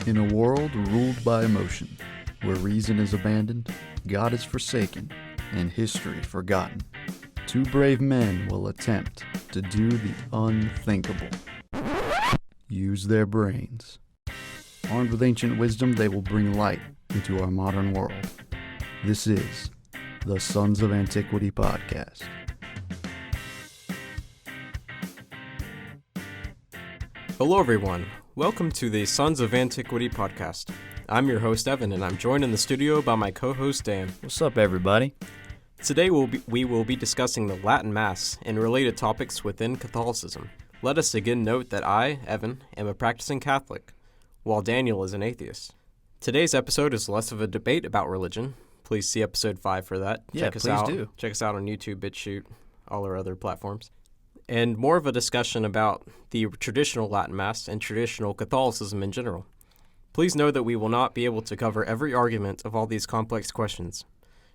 In a world ruled by emotion, where reason is abandoned, God is forsaken, and history forgotten, two brave men will attempt to do the unthinkable. Use their brains. Armed with ancient wisdom, they will bring light into our modern world. This is the Sons of Antiquity podcast. Hello everyone, welcome to the Sons of Antiquity podcast. I'm your host Evan, and I'm joined in the studio by my co-host Dan. What's up, everybody? Today we will be discussing the Latin Mass and related topics within Catholicism. Let us again note that I, Evan, am a practicing Catholic, while Daniel is an atheist. Today's episode is less of a debate about religion. Please see episode 5 for that. Yeah, please do. Check us out on YouTube, BitChute, all our other platforms. And more of a discussion about the traditional Latin Mass and traditional Catholicism in general. Please know that we will not be able to cover every argument of all these complex questions.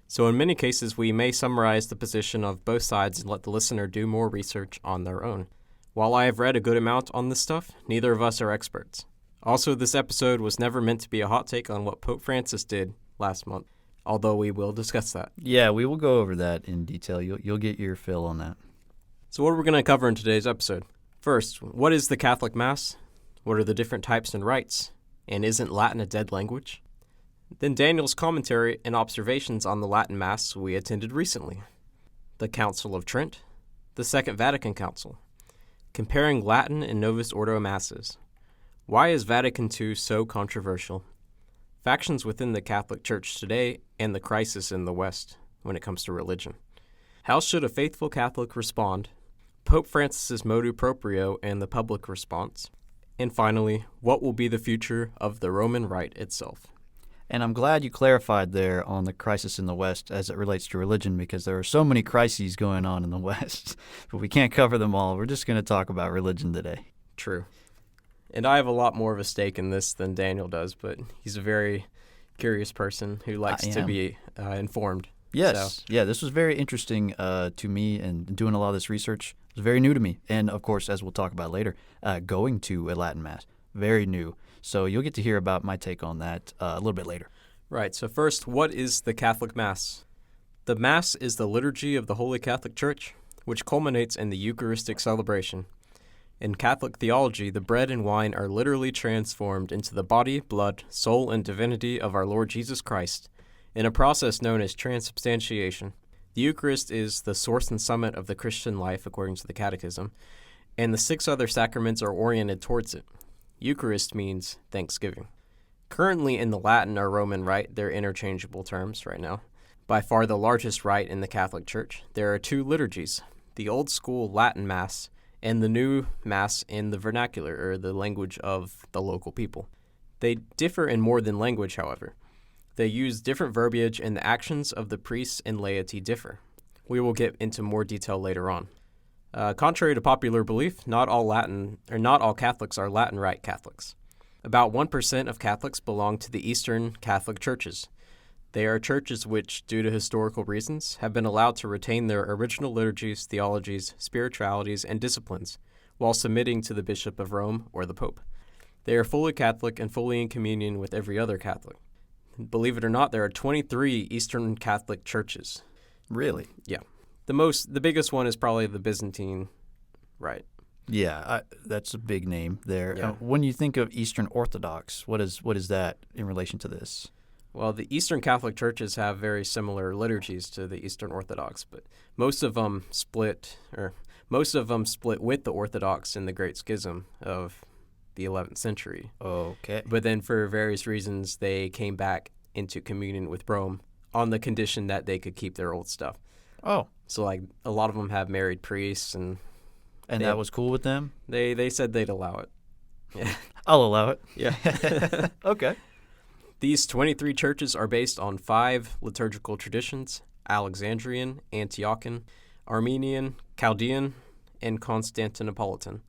So in many cases, we may summarize the position of both sides and let the listener do more research on their own. While I have read a good amount on this stuff, neither of us are experts. Also, this episode was never meant to be a hot take on what Pope Francis did last month, although we will discuss that. Yeah, we will go over that in detail. You'll get your fill on that. So what are we going to cover in today's episode? First, what is the Catholic Mass? What are the different types and rites? And isn't Latin a dead language? Then Daniel's commentary and observations on the Latin Mass we attended recently. The Council of Trent, the Second Vatican Council. Comparing Latin and Novus Ordo Masses. Why is Vatican II so controversial? Factions within the Catholic Church today and the crisis in the West when it comes to religion. How should a faithful Catholic respond? Pope Francis's Motu Proprio and the public response. And finally, what will be the future of the Roman Rite itself? And I'm glad you clarified there on the crisis in the West as it relates to religion, because there are so many crises going on in the West, but we can't cover them all. We're just going to talk about religion today. True. And I have a lot more of a stake in this than Daniel does, but he's a very curious person who likes to be informed. Yes. Yeah, this was very interesting to me, and doing a lot of this research was very new to me. And, of course, as we'll talk about later, going to a Latin Mass, very new. So you'll get to hear about my take on that a little bit later. Right. So first, what is the Catholic Mass? The Mass is the liturgy of the Holy Catholic Church, which culminates in the Eucharistic celebration. In Catholic theology, the bread and wine are literally transformed into the body, blood, soul, and divinity of our Lord Jesus Christ, in a process known as transubstantiation. The Eucharist is the source and summit of the Christian life, according to the Catechism, and the 6 other sacraments are oriented towards it. Eucharist means thanksgiving. Currently in the Latin or Roman Rite, they're interchangeable terms right now. By far the largest rite in the Catholic Church, there are 2 liturgies, the old school Latin Mass and the new Mass in the vernacular, or the language of the local people. They differ in more than language, however. They use different verbiage, and the actions of the priests and laity differ. We will get into more detail later on. Contrary to popular belief, not all Catholics are Latin Rite Catholics. About 1% of Catholics belong to the Eastern Catholic churches. They are churches which, due to historical reasons, have been allowed to retain their original liturgies, theologies, spiritualities, and disciplines, while submitting to the Bishop of Rome or the Pope. They are fully Catholic and fully in communion with every other Catholic. Believe it or not, there are 23 Eastern Catholic churches. Really? Yeah. The biggest one is probably the Byzantine Rite. Yeah, that's a big name there. Yeah. When you think of Eastern Orthodox, what is that in relation to this? Well, the Eastern Catholic churches have very similar liturgies to the Eastern Orthodox, but most of them split with the Orthodox in the Great Schism of the 11th century. Okay. But then for various reasons, they came back into communion with Rome on the condition that they could keep their old stuff. Oh. So, like, a lot of them have married priests, and that was cool with them? They said they'd allow it. Yeah. I'll allow it. Yeah. Okay. These 23 churches are based on 5 liturgical traditions: Alexandrian, Antiochian, Armenian, Chaldean, and Constantinopolitan.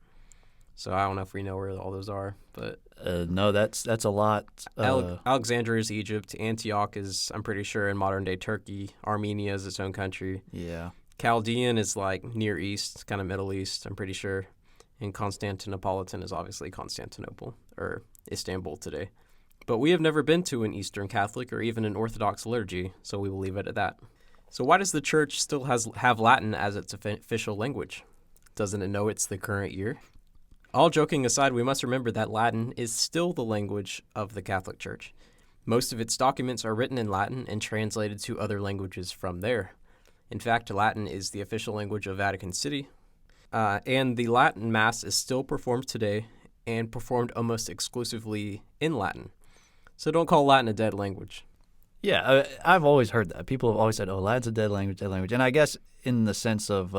So I don't know if we know where all those are, but no, that's a lot. Alexandria is Egypt. Antioch is, I'm pretty sure, in modern day Turkey. Armenia is its own country. Yeah. Chaldean is like Near East, kind of Middle East, I'm pretty sure. And Constantinopolitan is obviously Constantinople, or Istanbul today. But we have never been to an Eastern Catholic or even an Orthodox liturgy, so we will leave it at that. So why does the Church still have Latin as its official language? Doesn't it know it's the current year? All joking aside, we must remember that Latin is still the language of the Catholic Church. Most of its documents are written in Latin and translated to other languages from there. In fact, Latin is the official language of Vatican City, and the Latin Mass is still performed today and performed almost exclusively in Latin. So don't call Latin a dead language. Yeah, I've always heard that. People have always said, oh, Latin's a dead language. And I guess in the sense of,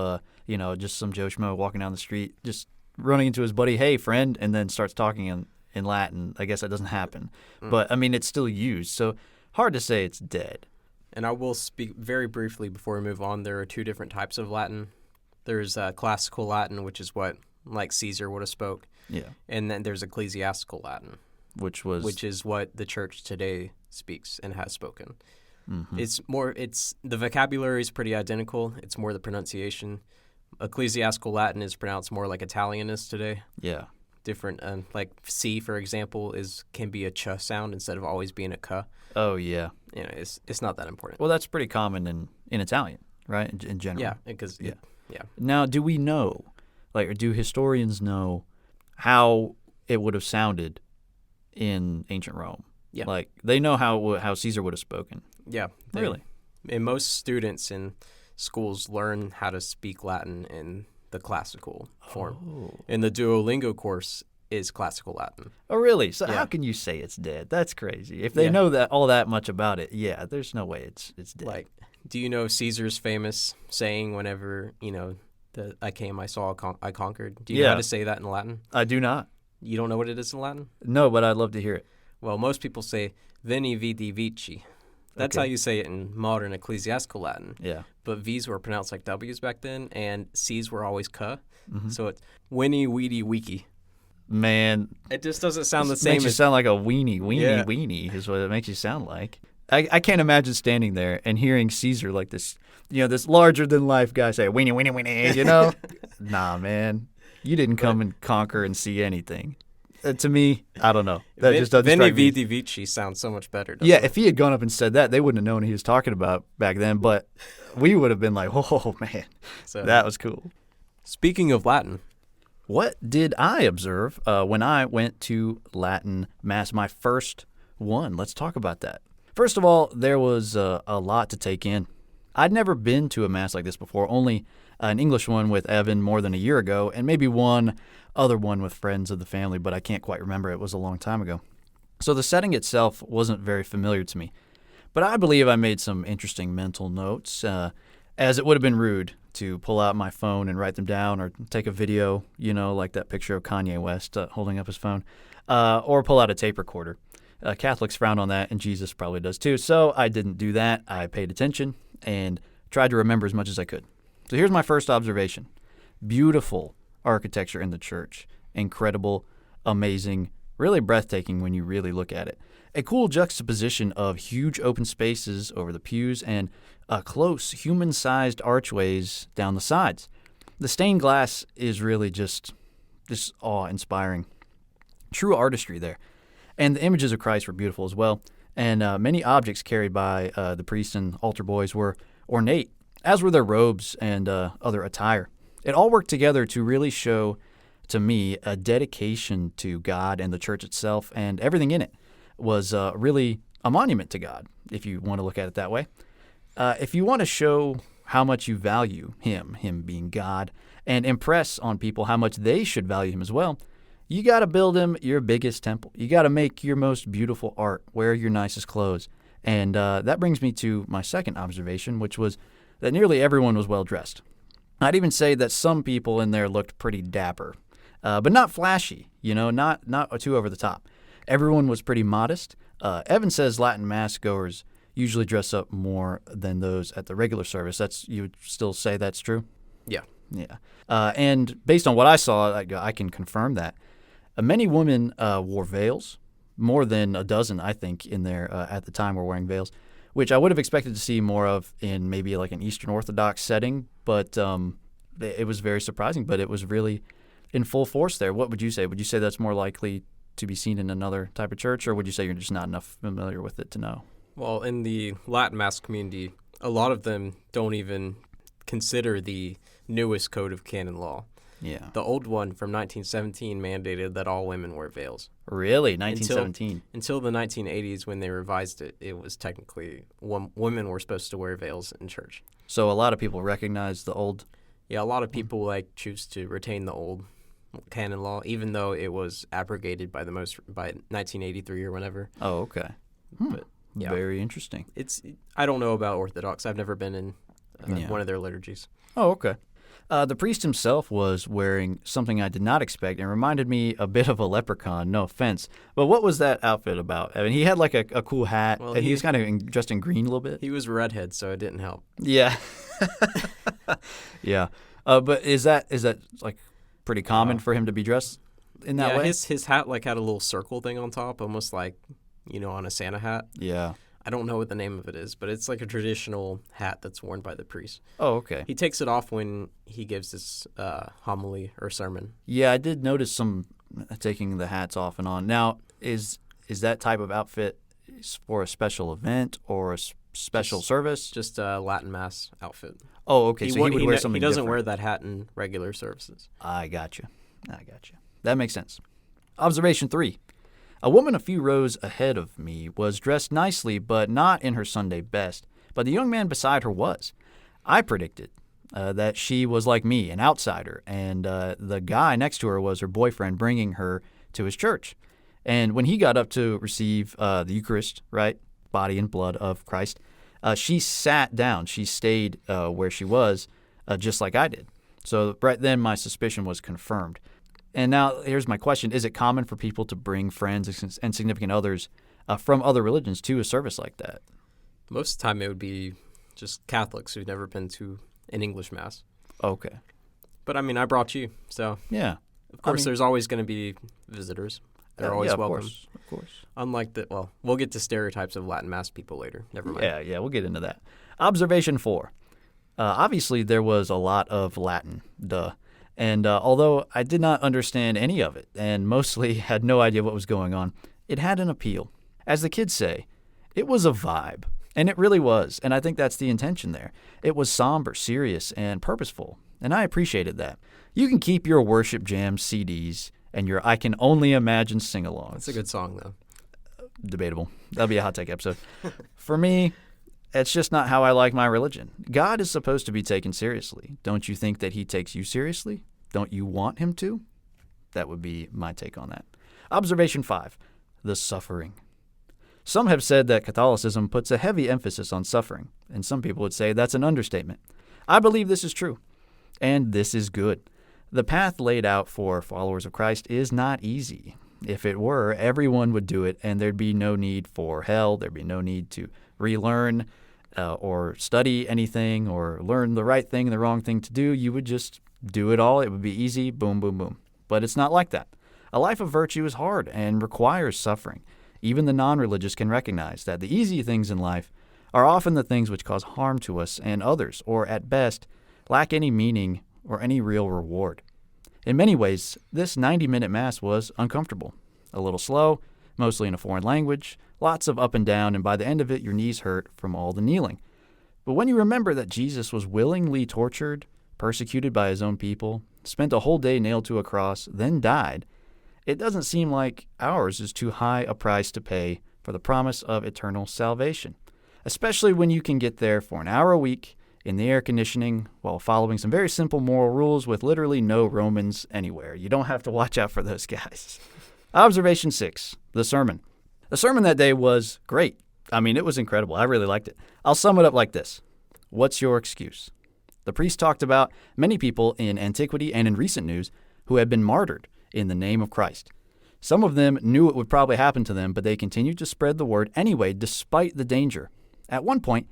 just some Joe Schmo walking down the street, just running into his buddy, hey, friend, and then starts talking in Latin. I guess that doesn't happen. But, I mean, it's still used. So hard to say it's dead. And I will speak very briefly before we move on. There are two different types of Latin. There's classical Latin, which is what, like Caesar would have spoke. Yeah. And then there's ecclesiastical Latin. Which is what the Church today speaks and has spoken. Mm-hmm. The vocabulary is pretty identical. It's more the pronunciation. Ecclesiastical Latin is pronounced more like Italian is today. Yeah. Different, like C, for example, can be a ch sound instead of always being a k. Oh, yeah. It's not that important. Well, that's pretty common in Italian, right, in general. Yeah, because, yeah. Now, do we know, or do historians know how it would have sounded in ancient Rome? Yeah. They know how Caesar would have spoken. Yeah. Really? And most students in schools learn how to speak Latin in the classical form. Oh. And the Duolingo course is classical Latin. Oh, really? So how can you say it's dead? That's crazy. If they know all that much about it, there's no way it's dead. Do you know Caesar's famous saying whenever, I came, I saw, I conquered? Do you know how to say that in Latin? I do not. You don't know what it is in Latin? No, but I'd love to hear it. Well, most people say, Veni Vidi Vici. That's how you say it in modern ecclesiastical Latin. Yeah. But V's were pronounced like W's back then, and C's were always K. Mm-hmm. So it's Winnie Weedy Wiki. Man. It just doesn't sound the same. It makes you sound like a weenie is what it makes you sound like. I can't imagine standing there and hearing Caesar like this, this larger-than-life guy say, weenie, weenie, weenie, Nah, man. You didn't come and conquer and see anything. To me, I don't know. That just doesn't strike me. Veni Vidi Vici sounds so much better, doesn't it? If he had gone up and said that, they wouldn't have known what he was talking about back then, but we would have been like, oh, man, that was cool. Speaking of Latin. What did I observe when I went to Latin Mass, my first one? Let's talk about that. First of all, there was a lot to take in. I'd never been to a Mass like this before, only an English one with Evan more than a year ago, and maybe one other one with friends of the family, but I can't quite remember. It was a long time ago. So the setting itself wasn't very familiar to me. But I believe I made some interesting mental notes, as it would have been rude to pull out my phone and write them down or take a video, like that picture of Kanye West holding up his phone, or pull out a tape recorder. Catholics frown on that, and Jesus probably does too. So I didn't do that. I paid attention and tried to remember as much as I could. So here's my first observation. Beautiful architecture in the church. Incredible, amazing, really breathtaking when you really look at it. A cool juxtaposition of huge open spaces over the pews and close, human-sized archways down the sides. The stained glass is really just awe-inspiring. True artistry there. And the images of Christ were beautiful as well. And many objects carried by the priests and altar boys were ornate, as were their robes and other attire. It all worked together to really show, to me, a dedication to God and the church itself, and everything in it was really a monument to God, if you want to look at it that way. If you want to show how much you value him being God, and impress on people how much they should value him as well, you got to build him your biggest temple. You got to make your most beautiful art, wear your nicest clothes. And that brings me to my second observation, which was that nearly everyone was well-dressed. I'd even say that some people in there looked pretty dapper, but not flashy, not too over the top. Everyone was pretty modest. Evan says Latin Mass goers usually dress up more than those at the regular service. You would still say that's true? Yeah. Yeah. And based on what I saw, I can confirm that. Many women wore veils. More than a dozen, I think, in there at the time were wearing veils, which I would have expected to see more of in maybe like an Eastern Orthodox setting, but it was very surprising. But it was really in full force there. What would you say? Would you say that's more likely to be seen in another type of church, or would you say you're just not enough familiar with it to know? Well, in the Latin Mass community, a lot of them don't even consider the newest code of canon law. Yeah. The old one from 1917 mandated that all women wear veils. Really? 1917? Until the 1980s, when they revised it, it was technically women were supposed to wear veils in church. So a lot of people recognize the old... Yeah, a lot of people choose to retain the old canon law, even though it was abrogated by 1983 or whenever. Oh, okay. But yeah, very interesting. I don't know about Orthodox. I've never been in one of their liturgies. Oh, okay. The priest himself was wearing something I did not expect and reminded me a bit of a leprechaun, no offense. But what was that outfit about? I mean, he had like a cool hat, and he was kind of dressed in green a little bit. He was a redhead, so it didn't help. Yeah. Yeah. But is that like pretty common for him to be dressed in that way? Yeah, his hat had a little circle thing on top, almost like, on a Santa hat. Yeah. I don't know what the name of it is, but it's like a traditional hat that's worn by the priest. Oh, okay. He takes it off when he gives his homily or sermon. Yeah, I did notice some taking the hats off and on. Now, is that type of outfit for a special event or a special service? Just a Latin Mass outfit. Oh, okay. So he would wear something He doesn't different. wear that hat in regular services. I got you. That makes sense. Observation 3. A woman a few rows ahead of me was dressed nicely, but not in her Sunday best. But the young man beside her was. I predicted that she was like me, an outsider, and the guy next to her was her boyfriend bringing her to his church. And when he got up to receive the Eucharist, right, body and blood of Christ, she sat down. She stayed where she was, just like I did. So right then my suspicion was confirmed. And now here's my question. Is it common for people to bring friends and significant others from other religions to a service like that? Most of the time it would be just Catholics who've never been to an English Mass. Okay. But, I brought you, so... Yeah. Of course, there's always going to be visitors. They're always welcome. Of course. Unlike we'll get to stereotypes of Latin Mass people later. Never mind. Yeah, we'll get into that. Observation 4. Obviously, there was a lot of Latin, duh. And although I did not understand any of it and mostly had no idea what was going on, it had an appeal. As the kids say, it was a vibe. And it really was. And I think that's the intention there. It was somber, serious, and purposeful. And I appreciated that. You can keep your worship jam CDs and your I Can Only Imagine sing-alongs. That's a good song, though. Debatable. That'll be a hot take episode. For me, it's just not how I like my religion. God is supposed to be taken seriously. Don't you think that he takes you seriously? Don't you want him to? That would be my take on that. Observation 5. The suffering. Some have said that Catholicism puts a heavy emphasis on suffering, and some people would say that's an understatement. I believe this is true, and this is good. The path laid out for followers of Christ is not easy. If it were, everyone would do it, and there'd be no need for hell. There'd be no need to relearn or study anything or learn the right thing and the wrong thing to do. You would just do it all. It would be easy, boom, boom, boom. But it's not like that. A life of virtue is hard and requires suffering. Even the non-religious can recognize that the easy things in life are often the things which cause harm to us and others, or at best, lack any meaning or any real reward. In many ways, this 90-minute Mass was uncomfortable. A little slow, mostly in a foreign language, lots of up and down, and by the end of it, your knees hurt from all the kneeling. But when you remember that Jesus was willingly tortured, persecuted by his own people, spent a whole day nailed to a cross, then died, it doesn't seem like ours is too high a price to pay for the promise of eternal salvation, especially when you can get there for an hour a week in the air conditioning while following some very simple moral rules with literally no Romans anywhere. You don't have to watch out for those guys. Observation 6, the sermon. The sermon that day was great. I mean, it was incredible. I really liked it. I'll sum it up like this. What's your excuse? The priest talked about many people in Antiquity and in recent news who had been martyred in the name of Christ. Some of them knew it would probably happen to them, but they continued to spread the word anyway, despite the danger. At one point,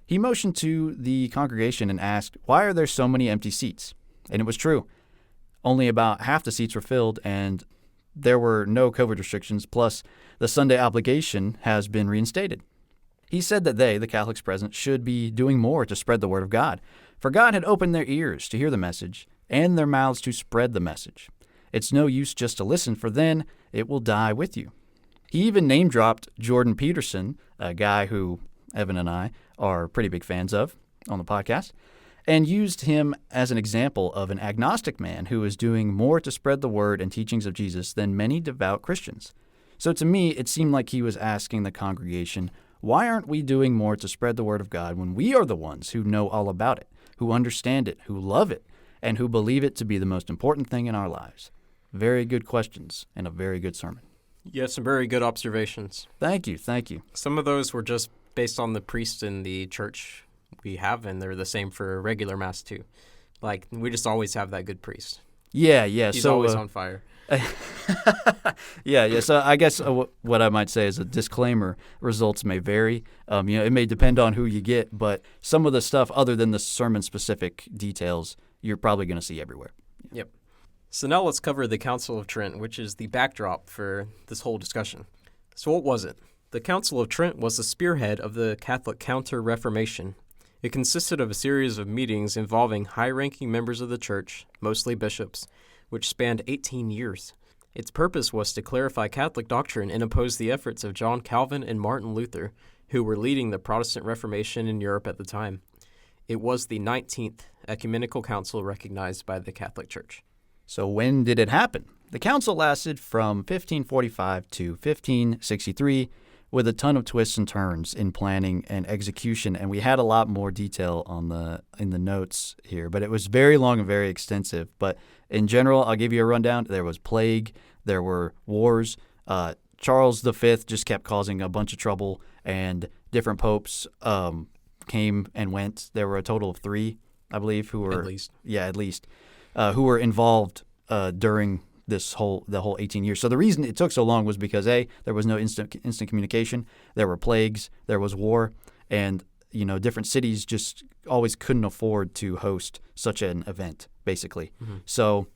he motioned to the congregation and asked, "Why are there so many empty seats?" And it was true. Only about half the seats were filled, and there were no COVID restrictions, plus the Sunday obligation has been reinstated. He said that they, the Catholics present, should be doing more to spread the word of God, for God had opened their ears to hear the message and their mouths to spread the message. It's no use just to listen, for then it will die with you. He even name-dropped Jordan Peterson, a guy who Evan and I are pretty big fans of on the podcast, and used him as an example of an agnostic man who is doing more to spread the word and teachings of Jesus than many devout Christians. So to me, it seemed like he was asking the congregation, why aren't we doing more to spread the word of God when we are the ones who know all about it, who understand it, who love it, and who believe it to be the most important thing in our lives? Very good questions and a very good sermon. You have some very good observations. Thank you. Some of those were just based on the priests in the church we have, and they're the same for regular Mass too. Like, we just always have that good priest. Yeah. He's always on fire. Yeah. So I guess what I might say is a disclaimer: results may vary. It may depend on who you get, but some of the stuff other than the sermon-specific details, you're probably going to see everywhere. Yep. So now let's cover the Council of Trent, which is the backdrop for this whole discussion. So what was it? The Council of Trent was the spearhead of the Catholic Counter-Reformation. It consisted of a series of meetings involving high-ranking members of the Church, mostly bishops, which spanned 18 years. Its purpose was to clarify Catholic doctrine and oppose the efforts of John Calvin and Martin Luther, who were leading the Protestant Reformation in Europe at the time. It was the 19th ecumenical council recognized by the Catholic Church. So when did it happen? The council lasted from 1545 to 1563, with a ton of twists and turns in planning and execution, and we had a lot more detail in the notes here, but it was very long and very extensive. But in general, I'll give you a rundown. There was plague, there were wars. Charles V just kept causing a bunch of trouble, and different popes came and went. There were a total of 3, I believe, who were at least who were involved during the whole 18 years. So the reason it took so long was because there was no instant communication, there were plagues, there was war, and different cities just always couldn't afford to host such an event, basically. Mm-hmm. So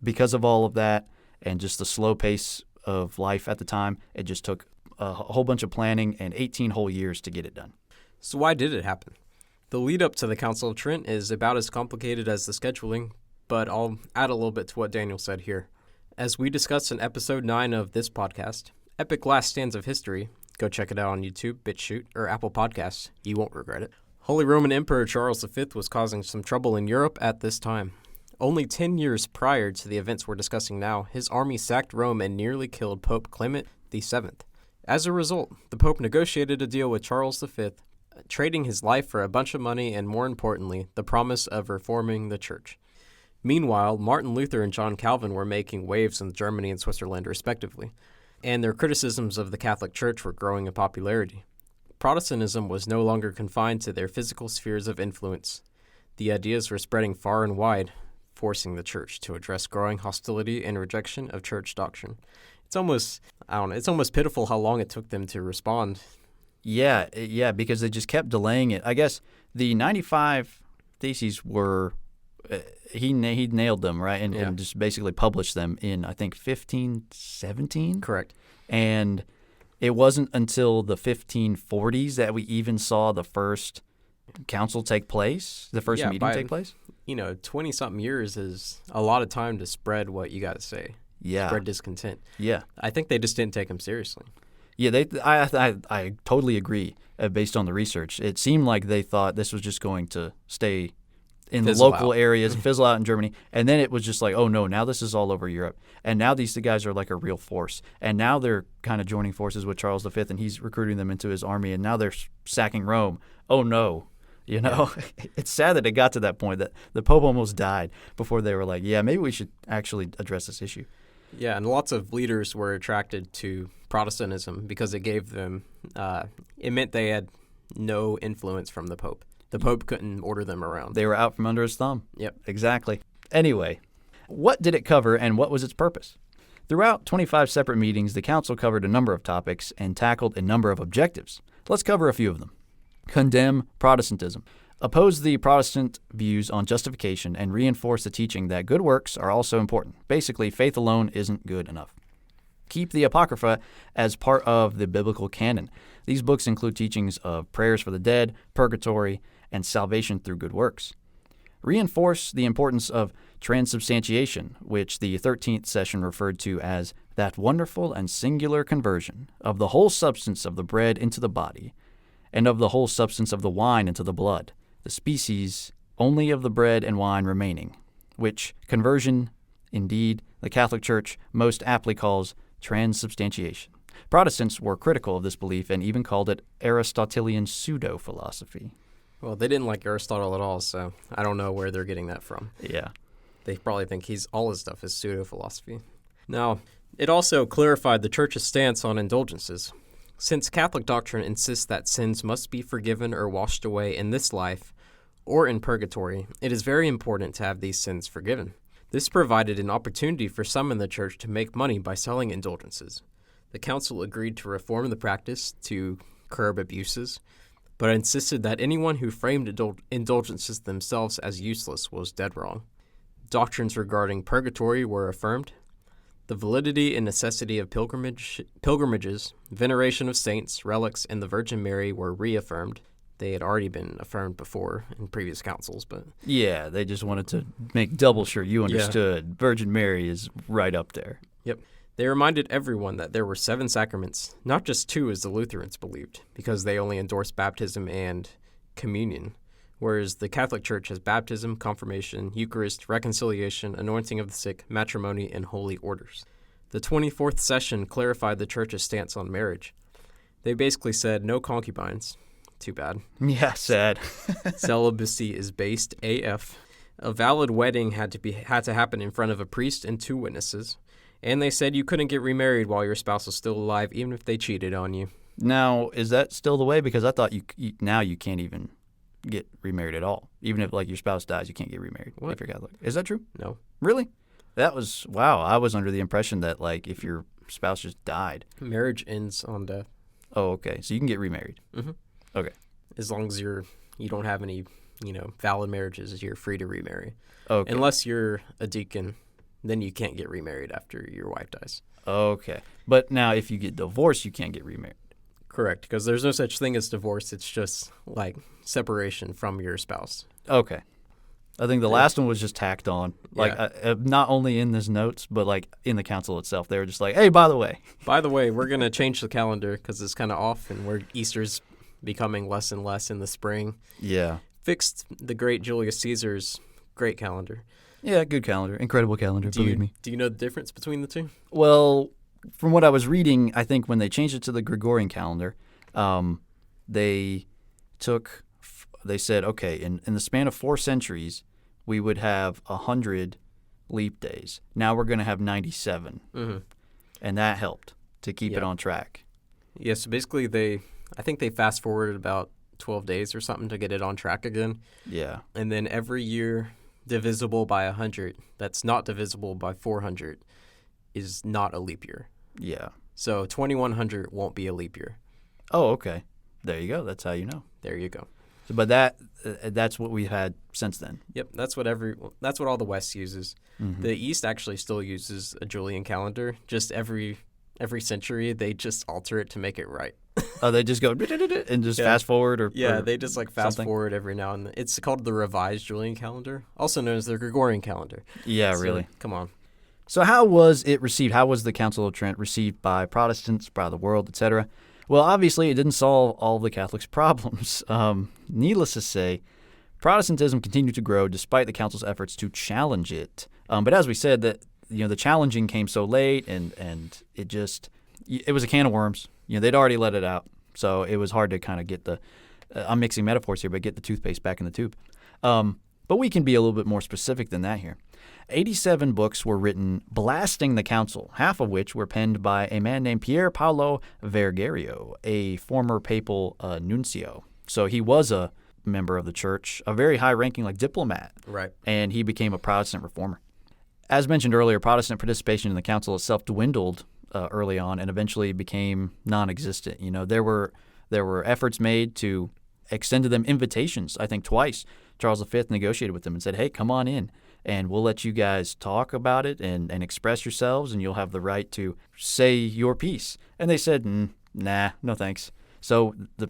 because of all of that and just the slow pace of life at the time, it just took a whole bunch of planning and 18 whole years to get it done. So why did it happen? The lead up to the Council of Trent is about as complicated as the scheduling, but I'll add a little bit to what Daniel said here. As we discussed in episode 9 of this podcast, Epic Last Stands of History, go check it out on YouTube, BitChute, or Apple Podcasts. You won't regret it. Holy Roman Emperor Charles V was causing some trouble in Europe at this time. Only 10 years prior to the events we're discussing now, his army sacked Rome and nearly killed Pope Clement VII. As a result, the Pope negotiated a deal with Charles V, trading his life for a bunch of money and, more importantly, the promise of reforming the Church. Meanwhile, Martin Luther and John Calvin were making waves in Germany and Switzerland, respectively, and their criticisms of the Catholic Church were growing in popularity. Protestantism was no longer confined to their physical spheres of influence. The ideas were spreading far and wide, forcing the Church to address growing hostility and rejection of Church doctrine. It's almost pitiful how long it took them to respond. Yeah, because they just kept delaying it. I guess the 95 theses were... He nailed them, right, and just basically published them in, I think, 1517? Correct. And it wasn't until the 1540s that we even saw the first council take place, the first meeting take place? 20-something years is a lot of time to spread what you got to say. Yeah. Spread discontent. Yeah. I think they just didn't take him seriously. Yeah, I totally agree based on the research. It seemed like they thought this was just going to stay in the local areas, fizzle out in Germany. And then it was just like, oh, no, now this is all over Europe. And now these guys are like a real force. And now they're kind of joining forces with Charles V, and he's recruiting them into his army. And now they're sacking Rome. Oh, no. It's sad that it got to that point, that the Pope almost died before they were like, yeah, maybe we should actually address this issue. Yeah, and lots of leaders were attracted to Protestantism because it gave them it meant they had no influence from the Pope. The Pope couldn't order them around. They were out from under his thumb. Yep. Exactly. Anyway, what did it cover and what was its purpose? Throughout 25 separate meetings, the council covered a number of topics and tackled a number of objectives. Let's cover a few of them. Condemn Protestantism. Oppose the Protestant views on justification and reinforce the teaching that good works are also important. Basically, faith alone isn't good enough. Keep the Apocrypha as part of the biblical canon. These books include teachings of prayers for the dead, purgatory, and salvation through good works. Reinforce the importance of transubstantiation, which the 13th session referred to as that wonderful and singular conversion of the whole substance of the bread into the body, and of the whole substance of the wine into the blood, the species only of the bread and wine remaining, which conversion, indeed, the Catholic Church most aptly calls transubstantiation. Protestants were critical of this belief and even called it Aristotelian pseudo-philosophy. Well, they didn't like Aristotle at all, so I don't know where they're getting that from. Yeah. They probably think all his stuff is pseudo-philosophy. Now, it also clarified the Church's stance on indulgences. Since Catholic doctrine insists that sins must be forgiven or washed away in this life or in purgatory, it is very important to have these sins forgiven. This provided an opportunity for some in the Church to make money by selling indulgences. The Council agreed to reform the practice to curb abuses, but insisted that anyone who framed indulgences themselves as useless was dead wrong. Doctrines regarding purgatory were affirmed. The validity and necessity of pilgrimages, veneration of saints, relics, and the Virgin Mary were reaffirmed. They had already been affirmed before in previous councils, but... Yeah, they just wanted to make double sure you understood. Yeah. Virgin Mary is right up there. Yep. They reminded everyone that there were 7 sacraments, not just 2 as the Lutherans believed, because they only endorsed baptism and communion, whereas the Catholic Church has baptism, confirmation, Eucharist, reconciliation, anointing of the sick, matrimony, and holy orders. The 24th session clarified the Church's stance on marriage. They basically said no concubines. Too bad. Yeah, sad. Celibacy is based AF. A valid wedding had to happen in front of a priest and 2 witnesses. And they said you couldn't get remarried while your spouse was still alive, even if they cheated on you. Now, is that still the way? Because I thought now you can't even get remarried at all. Even if, like, your spouse dies, you can't get remarried if you're Catholic. Is that true? No. Really? Wow, I was under the impression that, like, if your spouse just died. Marriage ends on death. Oh, okay. So you can get remarried. Mm-hmm. Okay. As long as you don't have any, valid marriages, you're free to remarry. Okay. Unless you're a deacon, then you can't get remarried after your wife dies. Okay. But now if you get divorced, you can't get remarried. Correct, because there's no such thing as divorce. It's just, like, separation from your spouse. Okay. I think the last one was just tacked on. Like, not only in this notes, but, like, in the council itself. They were just like, hey, by the way. By the way, we're going to change the calendar because it's kind of off, and Easter's becoming less and less in the spring. Yeah. Fixed the great Julius Caesar's great calendar. Yeah, good calendar. Incredible calendar, believe me. Do you know the difference between the two? Well, from what I was reading, I think when they changed it to the Gregorian calendar, they said, okay, in the span of 4 centuries, we would have 100 leap days. Now we're going to have 97. Mm-hmm. And that helped to keep it on track. Yeah, so basically I think they fast forwarded about 12 days or something to get it on track again. Yeah. And then every year divisible by 100 that's not divisible by 400 is not a leap year. Yeah. So 2100 won't be a leap year. Oh, okay. There you go. That's how you know. There you go. But that's what we've had since then. Yep, that's what all the West uses. Mm-hmm. The East actually still uses a Julian calendar. Just every century they just alter it to make it right. Oh, they just go and just fast forward or they just like fast forward every now and then. It's called the Revised Julian calendar, also known as the Gregorian calendar. Yeah, really. Come on. So how was it received? How was the Council of Trent received by Protestants, by the world, etc.? Well, obviously, it didn't solve all of the Catholics' problems. Needless to say, Protestantism continued to grow despite the Council's efforts to challenge it. But as we said, the challenging came so late, and it was a can of worms. They'd already let it out, so it was hard to kind of get I'm mixing metaphors here, but get the toothpaste back in the tube. But we can be a little bit more specific than that here. 87 books were written blasting the council, half of which were penned by a man named Pier Paolo Vergerio, a former papal nuncio. So he was a member of the church, a very high-ranking diplomat. Right. And he became a Protestant reformer. As mentioned earlier, Protestant participation in the council itself dwindled early on and eventually became non-existent. There were efforts made to extend to them invitations. I think twice Charles V negotiated with them and said, hey, come on in, and we'll let you guys talk about it and express yourselves, and you'll have the right to say your piece. And they said, nah, no thanks. So the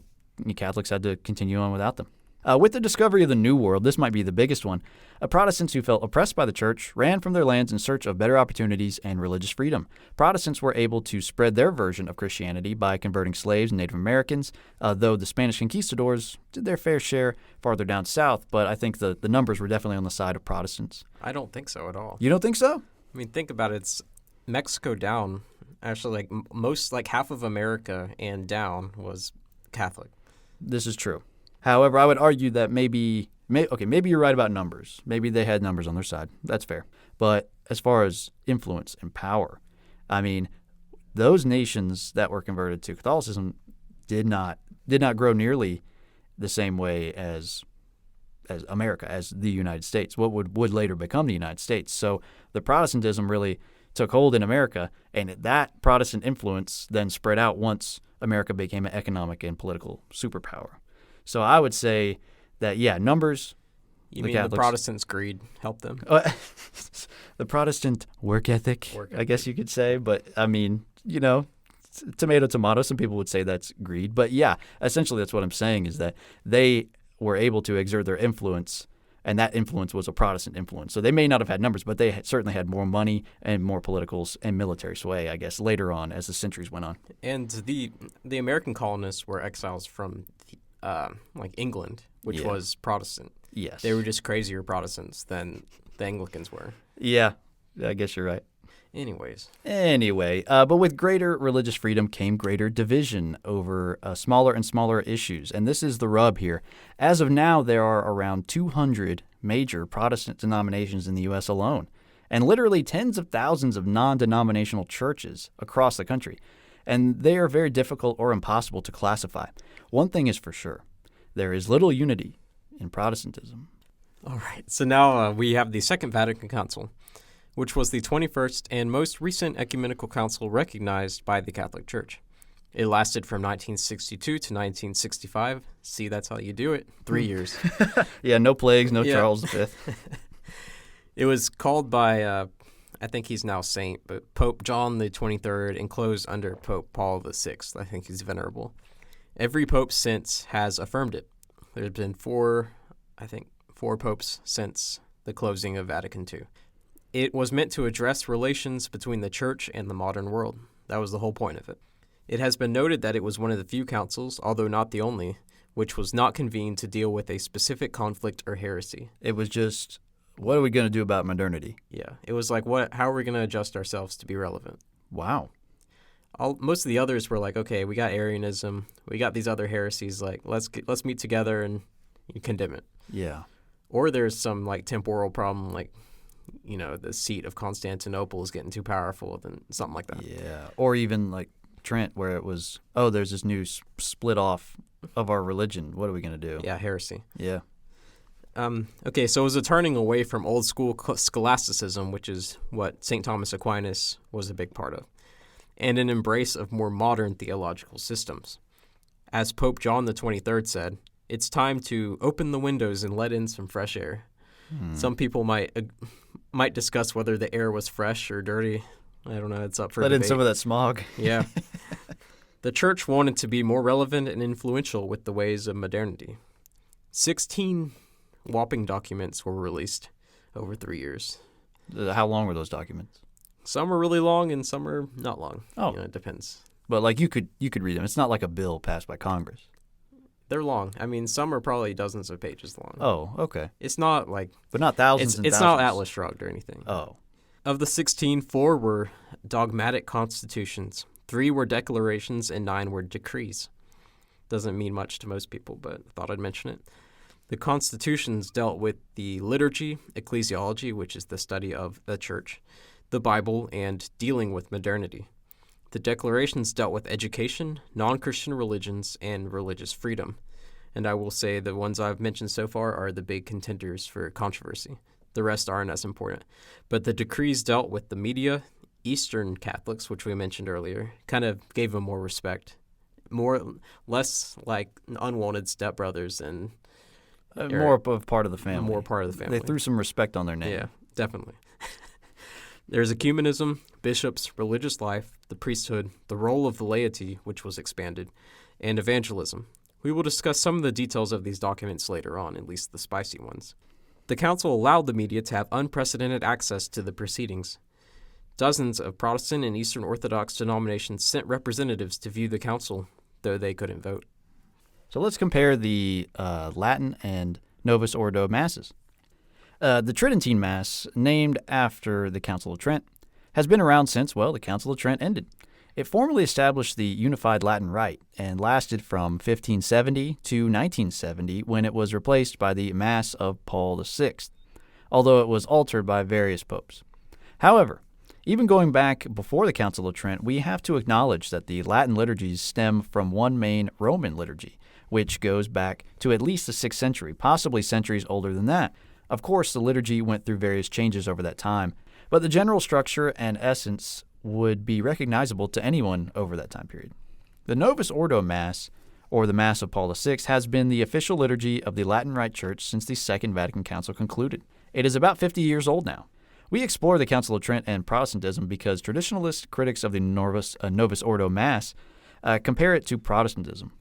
Catholics had to continue on without them. With the discovery of the New World, this might be the biggest one, Protestants who felt oppressed by the church ran from their lands in search of better opportunities and religious freedom. Protestants were able to spread their version of Christianity by converting slaves and Native Americans, though the Spanish conquistadors did their fair share farther down south, but I think the numbers were definitely on the side of Protestants. I don't think so at all. You don't think so? I mean, think about it. It's Mexico down. Actually, half of America and down was Catholic. This is true. However, I would argue that maybe you're right about numbers. Maybe they had numbers on their side. That's fair. But as far as influence and power, I mean, those nations that were converted to Catholicism did not grow nearly the same way as America, as the United States, what would later become the United States. So the Protestantism really took hold in America, and that Protestant influence then spread out once America became an economic and political superpower. So I would say that, numbers. You mean Catholics, the Protestants' greed helped them? The Protestant work ethic, I guess you could say. But, I mean, tomato, tomato. Some people would say that's greed. But, essentially that's what I'm saying is that they were able to exert their influence, and that influence was a Protestant influence. So they may not have had numbers, but they certainly had more money and more political and military sway, I guess, later on as the centuries went on. And the American colonists were exiles from England, which was Protestant. Yes. They were just crazier Protestants than the Anglicans were. Yeah, I guess you're right. Anyway, but with greater religious freedom came greater division over smaller and smaller issues. And this is the rub here. As of now, there are around 200 major Protestant denominations in the U.S. alone, and literally tens of thousands of non-denominational churches across the country. And they are very difficult or impossible to classify. One thing is for sure, there is little unity in Protestantism. All right, so now we have the Second Vatican Council, which was the 21st and most recent ecumenical council recognized by the Catholic Church. It lasted from 1962 to 1965. See, that's how you do it. 3 years. Yeah, no plagues, no Charles V. It was called by, I think he's now saint, but Pope John the 23rd and closed under Pope Paul the 6th. I think he's venerable. Every pope since has affirmed it. There's been four popes since the closing of Vatican II. It was meant to address relations between the Church and the modern world. That was the whole point of it. It has been noted that it was one of the few councils, although not the only, which was not convened to deal with a specific conflict or heresy. It was just, what are we going to do about modernity? Yeah. It was like, how are we going to adjust ourselves to be relevant? Wow. Most of the others were like, okay, we got Arianism, we got these other heresies, like let's meet together and condemn it. Yeah. Or there's some like temporal problem, like the seat of Constantinople is getting too powerful, then something like that. Yeah. Or even like Trent, where it was, there's this new split off of our religion. What are we going to do? Yeah, heresy. Yeah. Okay, so it was a turning away from old school scholasticism, which is what St. Thomas Aquinas was a big part of, and an embrace of more modern theological systems. As Pope John the 23rd said, it's time to open the windows and let in some fresh air. Some people might discuss whether the air was fresh or dirty. I don't know. It's up for debate. Let in some of that smog. Yeah. The Church wanted to be more relevant and influential with the ways of modernity. 16 whopping documents were released over 3 years. How long were those documents? Some are really long and some are not long. Oh. It depends. But like you could read them. It's not like a bill passed by Congress. They're long. I mean, some are probably dozens of pages long. Oh, okay. It's not like... But not thousands and it's thousands. not Atlas Shrugged or anything. Oh. Of the 16, 4 were dogmatic constitutions, 3 were declarations, and 9 were decrees. Doesn't mean much to most people, but I thought I'd mention it. The constitutions dealt with the liturgy, ecclesiology, which is the study of the church, the Bible, and dealing with modernity. The declarations dealt with education, non-Christian religions, and religious freedom. And I will say the ones I've mentioned so far are the big contenders for controversy. The rest aren't as important. But the decrees dealt with the media, Eastern Catholics, which we mentioned earlier, kind of gave them more respect. Less like unwanted stepbrothers and... more of part of the family. More part of the family. They threw some respect on their name. Yeah, definitely. There's ecumenism, bishops, religious life, the priesthood, the role of the laity, which was expanded, and evangelism, We will discuss some of the details of these documents later on, at least the spicy ones. The council allowed the media to have unprecedented access to the proceedings. Dozens of Protestant and Eastern Orthodox denominations sent representatives to view the council, though they couldn't vote. So let's compare the Latin and Novus Ordo Masses. The Tridentine Mass, named after the Council of Trent, has been around since, the Council of Trent ended. It formally established the unified Latin Rite and lasted from 1570 to 1970 when it was replaced by the Mass of Paul VI, although it was altered by various popes. However, even going back before the Council of Trent, we have to acknowledge that the Latin liturgies stem from one main Roman liturgy, which goes back to at least the 6th century, possibly centuries older than that. Of course, the liturgy went through various changes over that time, but the general structure and essence would be recognizable to anyone over that time period. The Novus Ordo Mass, or the Mass of Paul VI, has been the official liturgy of the Latin Rite Church since the Second Vatican Council concluded. It is about 50 years old now. We explore the Council of Trent and Protestantism because traditionalist critics of the Novus Ordo Mass compare it to Protestantism.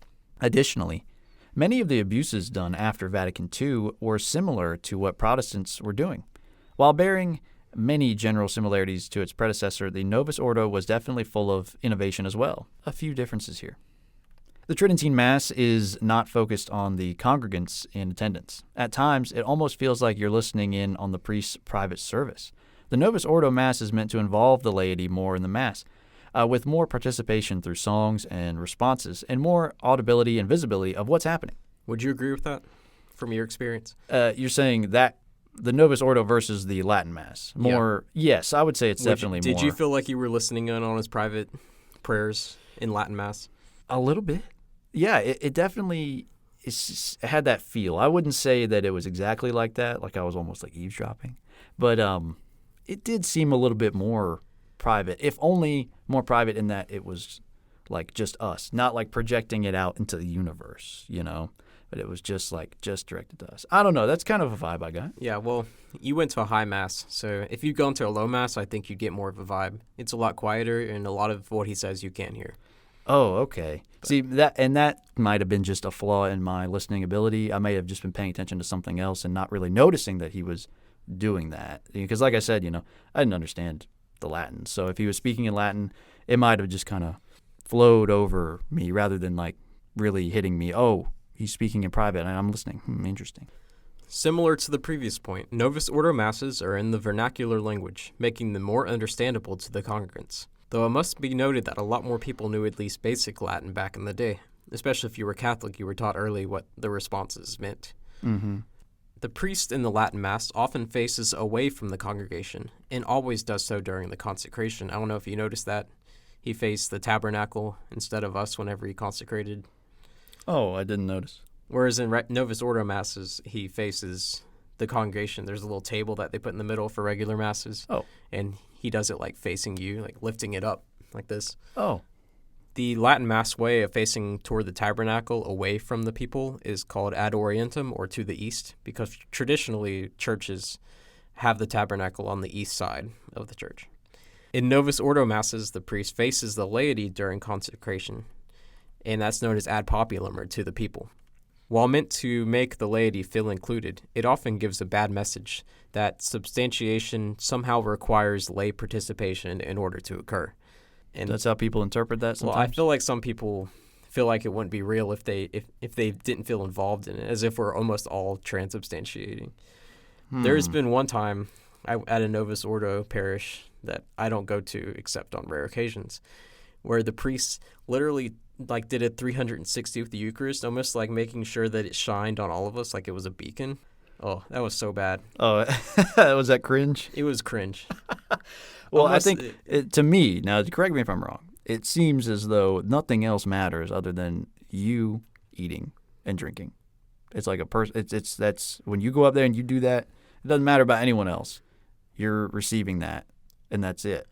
Additionally, many of the abuses done after Vatican II were similar to what Protestants were doing. While bearing many general similarities to its predecessor, the Novus Ordo was definitely full of innovation as well. A few differences here. The Tridentine Mass is not focused on the congregants in attendance. At times, it almost feels like you're listening in on the priest's private service. The Novus Ordo Mass is meant to involve the laity more in the Mass, with more participation through songs and responses, and more audibility and visibility of what's happening. Would you agree with that from your experience? You're saying that the Novus Ordo versus the Latin Mass. Yes, I would say it's definitely more. Did you feel like you were listening in on his private prayers in Latin Mass? A little bit. Yeah, it definitely had that feel. I wouldn't say that it was exactly like that, like I was almost like eavesdropping. But it did seem a little bit more private, if only more private in that it was like just us, not like projecting it out into the universe, But it was just directed to us. I don't know. That's kind of a vibe I got. Yeah, well, you went to a high Mass, so if you'd gone to a low Mass, I think you'd get more of a vibe. It's a lot quieter, and a lot of what he says you can't hear. Oh, okay. But see, that might have been just a flaw in my listening ability. I may have just been paying attention to something else and not really noticing that he was doing that. Because like I said, I didn't understand the Latin. So if he was speaking in Latin, it might have just kind of flowed over me rather than like really hitting me. Oh, he's speaking in private, and I'm listening. Interesting. Similar to the previous point, Novus Ordo Masses are in the vernacular language, making them more understandable to the congregants. Though it must be noted that a lot more people knew at least basic Latin back in the day. Especially if you were Catholic, you were taught early what the responses meant. Mm-hmm. The priest in the Latin Mass often faces away from the congregation, and always does so during the consecration. I don't know if you noticed that. He faced the tabernacle instead of us whenever he consecrated. Oh, I didn't notice. Whereas in Novus Ordo Masses, he faces the congregation. There's a little table that they put in the middle for regular Masses. Oh. And he does it like facing you, like lifting it up like this. Oh. The Latin Mass way of facing toward the tabernacle away from the people is called ad orientem, or to the east, because traditionally churches have the tabernacle on the east side of the church. In Novus Ordo Masses, the priest faces the laity during consecration, and that's known as ad populum, or to the people. While meant to make the laity feel included, it often gives a bad message that substantiation somehow requires lay participation in order to occur. And that's how people interpret that sometimes? Well, I feel like some people feel like it wouldn't be real if they didn't feel involved in it, as if we're almost all transubstantiating. There's been one time at a Novus Ordo parish that I don't go to except on rare occasions, where the priest literally did a 360 with the Eucharist, almost like making sure that it shined on all of us like it was a beacon. Oh, that was so bad. Oh, was that cringe? It was cringe. Well, almost, I think, to me, now correct me if I'm wrong, it seems as though nothing else matters other than you eating and drinking. It's like a person. That's when you go up there and you do that. It doesn't matter about anyone else. You're receiving that, and that's it.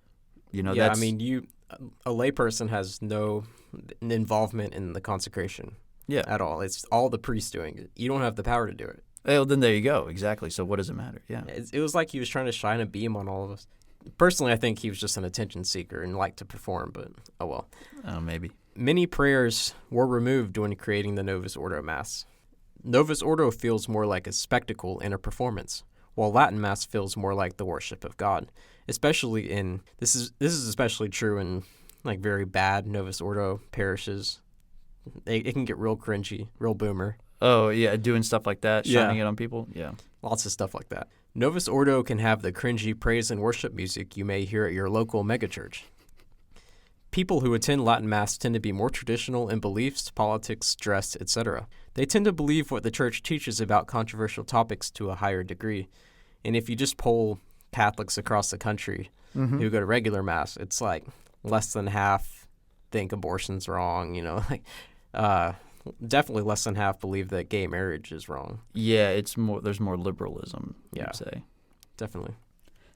Yeah, I mean, a layperson has no involvement in the consecration. Yeah, at all. It's all the priest doing it. You don't have the power to do it. Well, then there you go. Exactly. So what does it matter? Yeah. It was like he was trying to shine a beam on all of us. Personally, I think he was just an attention seeker and liked to perform, but oh well. Oh, maybe. Many prayers were removed when creating the Novus Ordo Mass. Novus Ordo feels more like a spectacle and a performance, while Latin Mass feels more like the worship of God. Especially in this is especially true in like very bad Novus Ordo parishes. It can get real cringy, real boomer. Oh, yeah, doing stuff like that, shining Yeah. it on people? Yeah. Lots of stuff like that. Novus Ordo can have the cringy praise and worship music you may hear at your local megachurch. People who attend Latin Mass tend to be more traditional in beliefs, politics, dress, etc. They tend to believe what the church teaches about controversial topics to a higher degree. And if you just poll Catholics across the country who go to regular Mass, it's like less than half think abortion's wrong, definitely less than half believe that gay marriage is wrong. Yeah, there's more liberalism, Yeah. you'd say. Definitely.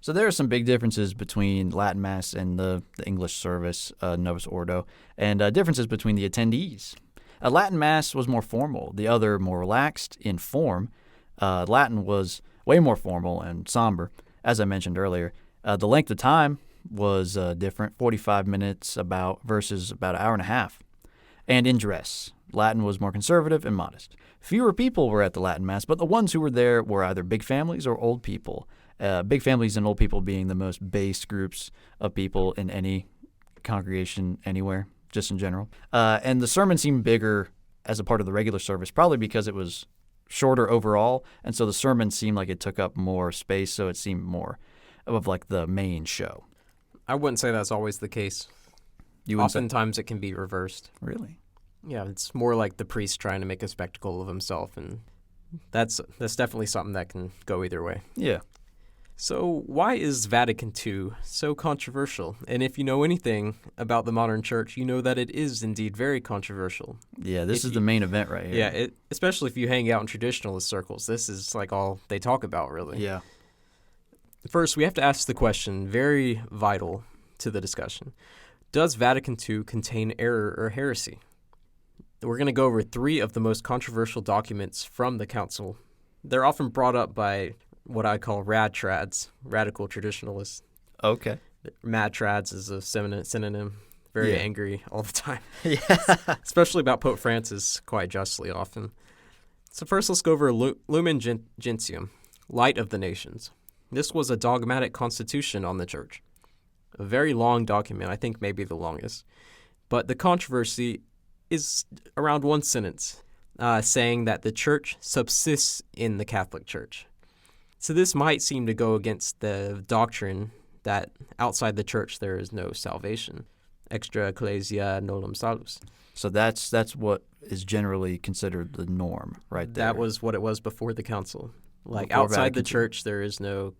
So there are some big differences between Latin Mass and the English service, Novus Ordo, and differences between the attendees. Latin Mass was more formal, the other more relaxed in form. Latin was way more formal and somber, as I mentioned earlier. The length of time was different, 45 minutes versus about an hour and a half. And in dress, Latin was more conservative and modest. Fewer people were at the Latin Mass, but the ones who were there were either big families or old people. Big families and old people being the most base groups of people in any congregation anywhere, just in general. And the sermon seemed bigger as a part of the regular service, probably because it was shorter overall, and so the sermon seemed like it took up more space, so it seemed more of like the main show. I wouldn't say that's always the case. Oftentimes it can be reversed. Really? Yeah, it's more like the priest trying to make a spectacle of himself, and that's definitely something that can go either way. Yeah. So why is Vatican II so controversial? And if you know anything about the modern church, you know that it is indeed very controversial. Yeah, this is the main event right here. Yeah, especially if you hang out in traditionalist circles. This is like all they talk about, really. Yeah. First, we have to ask the question, very vital to the discussion. Does Vatican II contain error or heresy? We're going to go over 3 of the most controversial documents from the council. They're often brought up by what I call rad-trads, radical traditionalists. Okay. Mad-trads is a synonym. Very angry all the time. Yeah. Especially about Pope Francis, quite justly often. So first, let's go over Lumen Gentium, Light of the Nations. This was a dogmatic constitution on the church. A very long document, I think maybe the longest. But the controversy is around one sentence, saying that the church subsists in the Catholic Church. So this might seem to go against the doctrine that outside the church there is no salvation. Extra ecclesia nolum salus. So that's what is generally considered the norm, right there. That was what it was before the council. Like Before outside the Vatican II. church there is no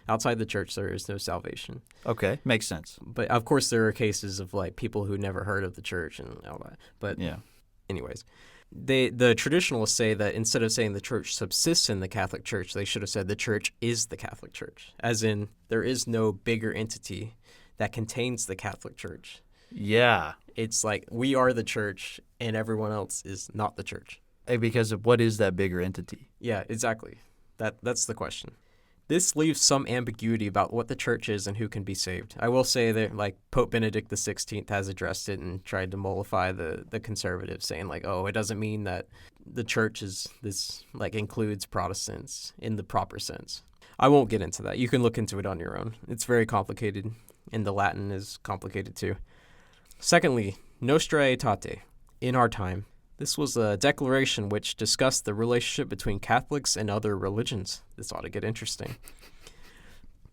outside the church there is no salvation. Okay, makes sense. But of course there are cases of like people who never heard of the church and all that. But Yeah. anyways, the traditionalists say that instead of saying the church subsists in the Catholic Church, they should have said the church is the Catholic Church, as in there is no bigger entity that contains the Catholic Church. Yeah. It's like we are the church and everyone else is not the church. Because of what is that bigger entity? Yeah, exactly. That's the question. This leaves some ambiguity about what the church is and who can be saved. I will say that like Pope Benedict XVI has addressed it and tried to mollify the conservatives, saying like, oh, it doesn't mean that the church is this like includes Protestants in the proper sense. I won't get into that. You can look into it on your own. It's very complicated, and the Latin is complicated too. Secondly, Nostra Aetate, in our time. This was a declaration which discussed the relationship between Catholics and other religions. This ought to get interesting.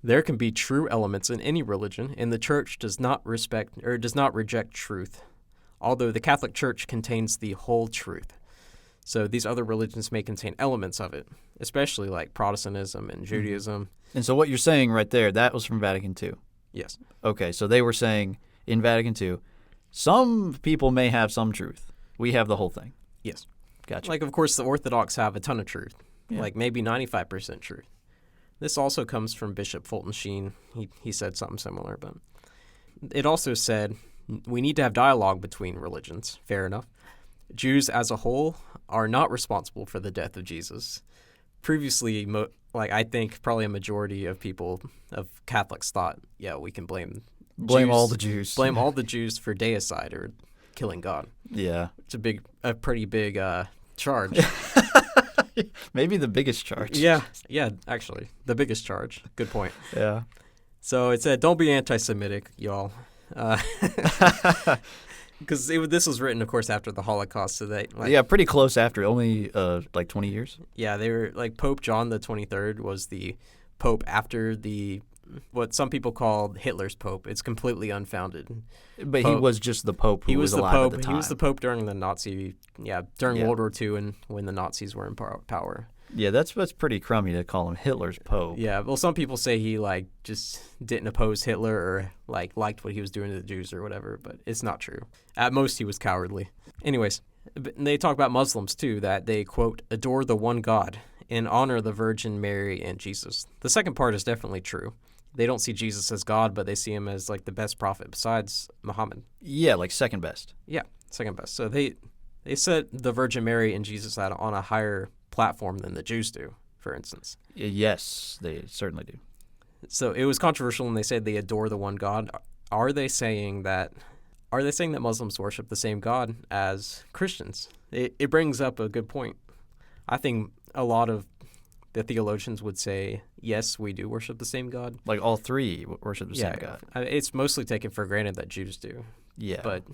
There can be true elements in any religion, and the Church does not reject truth, although the Catholic Church contains the whole truth. So these other religions may contain elements of it, especially like Protestantism and Judaism. And so what you're saying right there, that was from Vatican II. Yes. Okay, so they were saying in Vatican II, some people may have some truth. We have the whole thing. Yes. Gotcha. Like, of course, the Orthodox have a ton of truth, Yeah. like maybe 95% truth. This also comes from Bishop Fulton Sheen. He said something similar, but it also said we need to have dialogue between religions. Fair enough. Jews as a whole are not responsible for the death of Jesus. Previously, I think probably a majority of people, of Catholics thought, yeah, we can blame Blame Jews, all the Jews. blame all the Jews for deicide or killing God. Yeah. It's a pretty big charge. Maybe the biggest charge. Yeah, actually, the biggest charge. Good point. Yeah. So it said, don't be anti-Semitic, y'all. Because this was written, of course, after the Holocaust. So yeah, pretty close after, only 20 years. Yeah, they were Pope John the 23rd was the pope after what some people called Hitler's pope. It's completely unfounded. But he was just the pope who was alive at the time. He was the pope during the World War II and when the Nazis were in power. Yeah, that's pretty crummy to call him Hitler's pope. Yeah, well, some people say he just didn't oppose Hitler or liked what he was doing to the Jews or whatever, but it's not true. At most, he was cowardly. Anyways, they talk about Muslims too, that they, quote, adore the one God and honor the Virgin Mary and Jesus. The second part is definitely true. They don't see Jesus as God, but they see him as the best prophet besides Muhammad. Yeah, second best. Yeah, second best. So they set the Virgin Mary and Jesus out on a higher platform than the Jews do, for instance. Yes, they certainly do. So it was controversial when they said they adore the one God. Are they saying that Muslims worship the same God as Christians? It brings up a good point. I think a lot of the theologians would say, yes, we do worship the same God. All three worship the same God. It's mostly taken for granted that Jews do. Yeah. But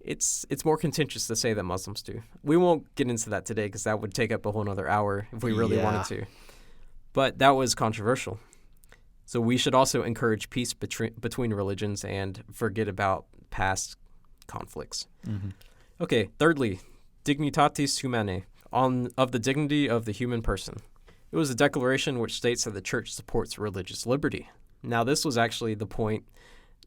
it's more contentious to say that Muslims do. We won't get into that today because that would take up a whole other hour if we really wanted to. But that was controversial. So we should also encourage peace between religions and forget about past conflicts. Mm-hmm. Okay, thirdly, Dignitatis Humanae, of the dignity of the human person. It was a declaration which states that the Church supports religious liberty. Now, this was actually the point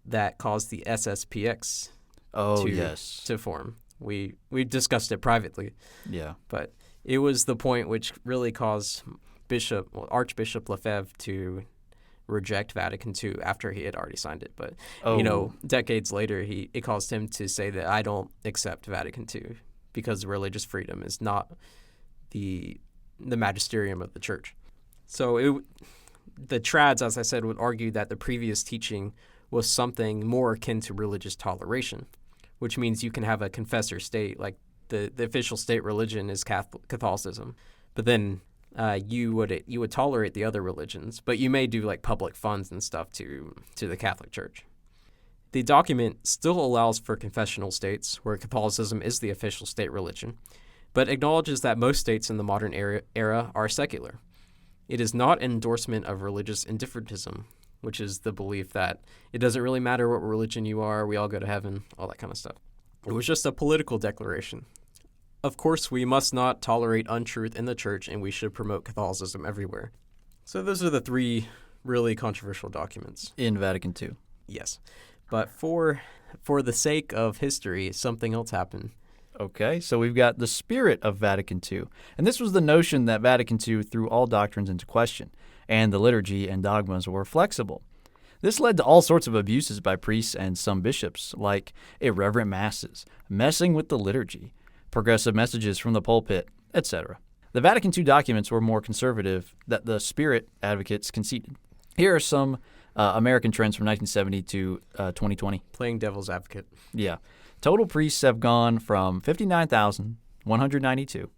that caused the SSPX to form. We discussed it privately. Yeah. But it was the point which really caused Archbishop Lefebvre to reject Vatican II after he had already signed it. But, decades later, it caused him to say that I don't accept Vatican II because religious freedom is not the magisterium of the Church. So the trads, as I said, would argue that the previous teaching was something more akin to religious toleration, which means you can have a confessor state, like the official state religion is Catholicism, but then you would tolerate the other religions, but you may do public funds and stuff to the Catholic Church. The document still allows for confessional states, where Catholicism is the official state religion, but acknowledges that most states in the modern era are secular. It is not an endorsement of religious indifferentism, which is the belief that it doesn't really matter what religion you are, we all go to heaven, all that kind of stuff. It was just a political declaration. Of course, we must not tolerate untruth in the Church, and we should promote Catholicism everywhere. So those are the three really controversial documents. In Vatican II. Yes. But for the sake of history, something else happened. Okay, so we've got the spirit of Vatican II. And this was the notion that Vatican II threw all doctrines into question, and the liturgy and dogmas were flexible. This led to all sorts of abuses by priests and some bishops, like irreverent masses, messing with the liturgy, progressive messages from the pulpit, etc. The Vatican II documents were more conservative that the spirit advocates conceded. Here are some American trends from 1970 to 2020. Playing devil's advocate. Yeah. Total priests have gone from 59,192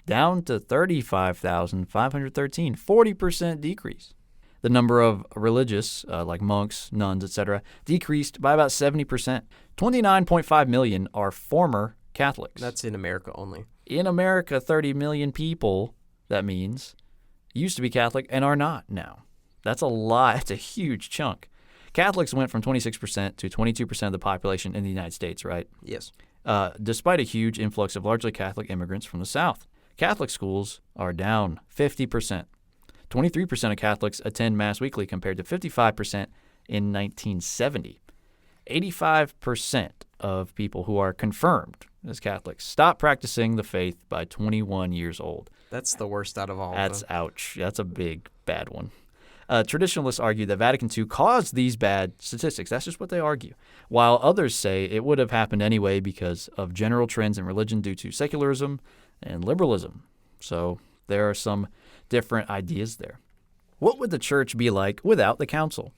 down to 35,513, 40% decrease. The number of religious, like monks, nuns, etc., decreased by about 70%. 29.5 million are former Catholics. That's in America only. In America, 30 million people, that means, used to be Catholic and are not now. That's a lot. That's a huge chunk. Catholics went from 26% to 22% of the population in the United States, right? Yes. Despite a huge influx of largely Catholic immigrants from the South. Catholic schools are down 50%. 23% of Catholics attend Mass weekly compared to 55% in 1970. 85% of people who are confirmed as Catholics stop practicing the faith by 21 years old. That's the worst out of all. That's ouch. That's a big, bad one. Traditionalists argue that Vatican II caused these bad statistics. That's just what they argue. While others say it would have happened anyway because of general trends in religion due to secularism and liberalism. So there are some different ideas there. What would the church be like without the council?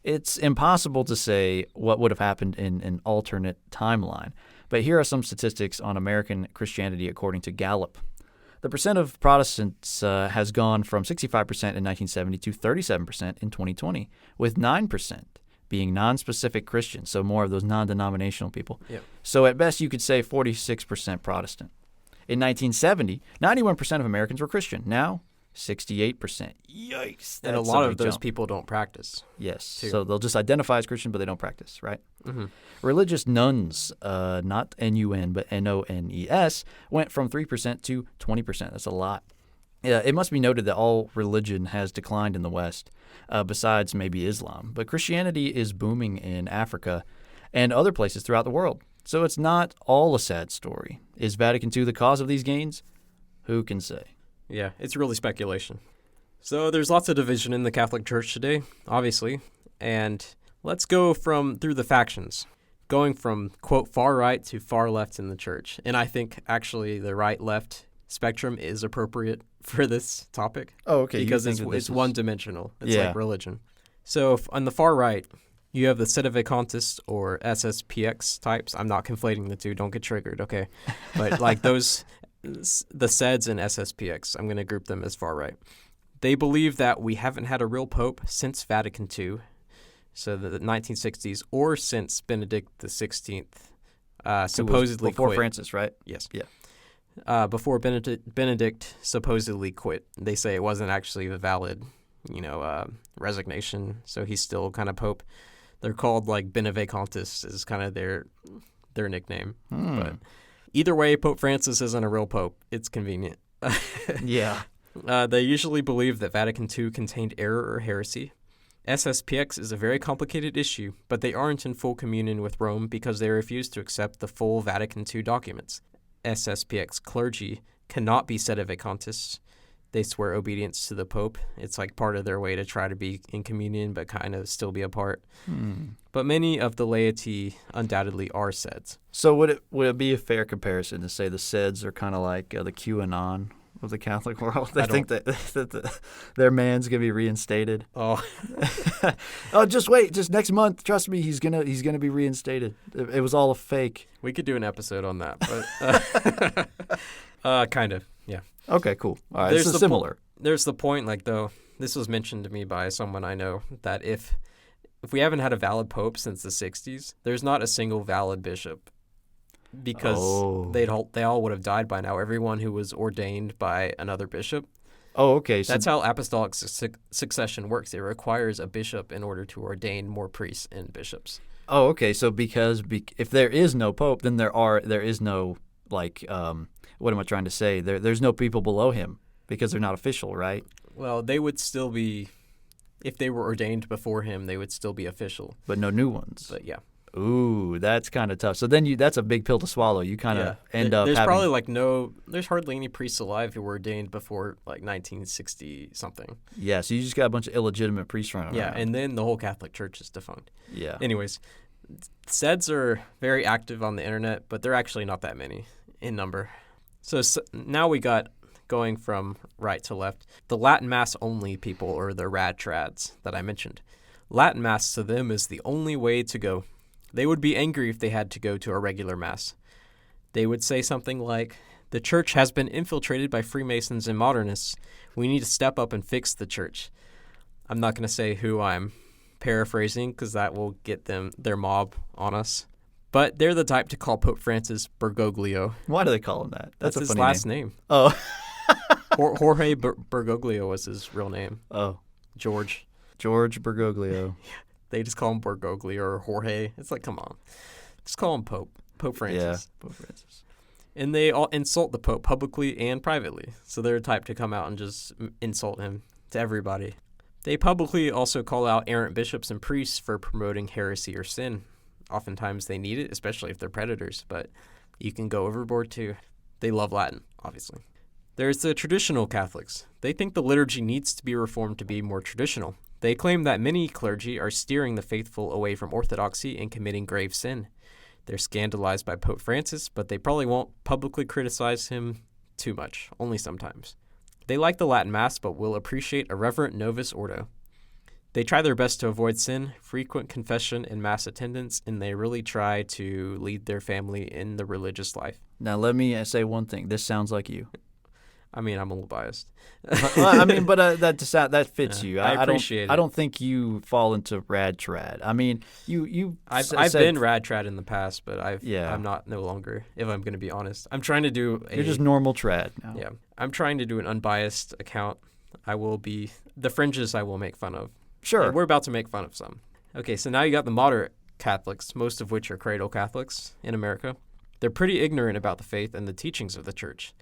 It's impossible to say what would have happened in an alternate timeline, But here are some statistics on American Christianity according to Gallup. The percent of Protestants has gone from 65% in 1970 to 37% in 2020, with 9% being non-specific Christians, so more of those non-denominational people. Yeah. So at best, you could say 46% Protestant. In 1970, 91% of Americans were Christian. Now, 68%. Yikes. And a lot of those people don't practice. Yes. too. So they'll just identify as Christian, but they don't practice, right? Mm-hmm. Religious nuns, not N-U-N, but N-O-N-E-S, went from 3% to 20%. That's a lot. It must be noted that all religion has declined in the West, besides maybe Islam. But Christianity is booming in Africa and other places throughout the world. So it's not all a sad story. Is Vatican II the cause of these gains? Who can say? Yeah, it's really speculation. So there's lots of division in the Catholic Church today, obviously. And let's go through the factions, going from, quote, far right to far left in the church. And I think actually the right-left spectrum is appropriate for this topic. Oh, okay. Because it's one-dimensional. It's like religion. So on the far right, you have the Sedevacantists or SSPX types. I'm not conflating the two. Don't get triggered, okay? But like those, the SEDs and SSPX, I'm going to group them as far right. They believe that we haven't had a real pope since Vatican II, so the 1960s, or since Benedict XVI supposedly before quit. Francis, right? Yes. Yeah. Before Benedict supposedly quit. They say it wasn't actually a valid, resignation, so he's still kind of pope. They're called like Benevacantists is kind of their nickname. But either way, Pope Francis isn't a real pope. It's convenient. Yeah. They usually believe that Vatican II contained error or heresy. SSPX is a very complicated issue, but they aren't in full communion with Rome because they refuse to accept the full Vatican II documents. SSPX clergy cannot be Sedevacantists. They swear obedience to the Pope. It's like part of their way to try to be in communion but kind of still be apart. But many of the laity undoubtedly are Seds. So would it be a fair comparison to say the Seds are kind of like the QAnon of the Catholic world? They think that their man's gonna be reinstated. Oh, oh, just wait, just next month. Trust me, he's gonna be reinstated. It was all a fake. we could do an episode on that, but kind of, yeah. Okay, cool. All right, this is similar. There's the point, like though, this was mentioned to me by someone I know that if we haven't had a valid pope since the 60s, there's not a single valid bishop. Because they all would have died by now. Everyone who was ordained by another bishop. Oh, okay. So that's how apostolic succession works. It requires a bishop in order to ordain more priests and bishops. Oh, okay. So because if there is no pope, then there is no what am I trying to say? There's no people below him because they're not official, right? Well, they would still be, if they were ordained before him, they would still be official. But no new ones. But yeah. Ooh, that's kind of tough. So then that's a big pill to swallow. You kind of end up there's having... probably there's hardly any priests alive who were ordained before like 1960 something. Yeah, so you just got a bunch of illegitimate priests running around. Yeah, and then the whole Catholic Church is defunct. Yeah. Anyways, Seds are very active on the internet, but they're actually not that many in number. So now we got, going from right to left, the Latin Mass only people, or the rad trads that I mentioned. Latin Mass to them is the only way to go. They would be angry if they had to go to a regular Mass. They would say something like, the church has been infiltrated by Freemasons and modernists. We need to step up and fix the church. I'm not going to say who I'm paraphrasing because that will get their mob on us. But they're the type to call Pope Francis Bergoglio. Why do they call him that? That's a his funny last name. Oh. Jorge Bergoglio was his real name. Oh. George Bergoglio. They just call him Bergoglio or Jorge. It's like, come on. Just call him Pope Francis. Yeah, Pope Francis. And they all insult the Pope publicly and privately. So they're the type to come out and just insult him to everybody. They publicly also call out errant bishops and priests for promoting heresy or sin. Oftentimes they need it, especially if they're predators, but you can go overboard too. They love Latin, obviously. There's the traditional Catholics. They think the liturgy needs to be reformed to be more traditional. They claim that many clergy are steering the faithful away from orthodoxy and committing grave sin. They're scandalized by Pope Francis, but they probably won't publicly criticize him too much, only sometimes. They like the Latin Mass, but will appreciate a reverent Novus Ordo. They try their best to avoid sin, frequent confession, and mass attendance, and they really try to lead their family in the religious life. Now, let me say one thing. This sounds like you. I mean, I'm a little biased. That fits you. I appreciate it. I don't think you fall into rad trad. I mean, I've been rad trad in the past, but Yeah. I'm not no longer, if I'm going to be honest. I'm trying to do You're just normal trad now. Yeah. I'm trying to do an unbiased account. The fringes I will make fun of. Sure. And we're about to make fun of some. Okay, so now you got the moderate Catholics, most of which are cradle Catholics in America. They're pretty ignorant about the faith and the teachings of the church.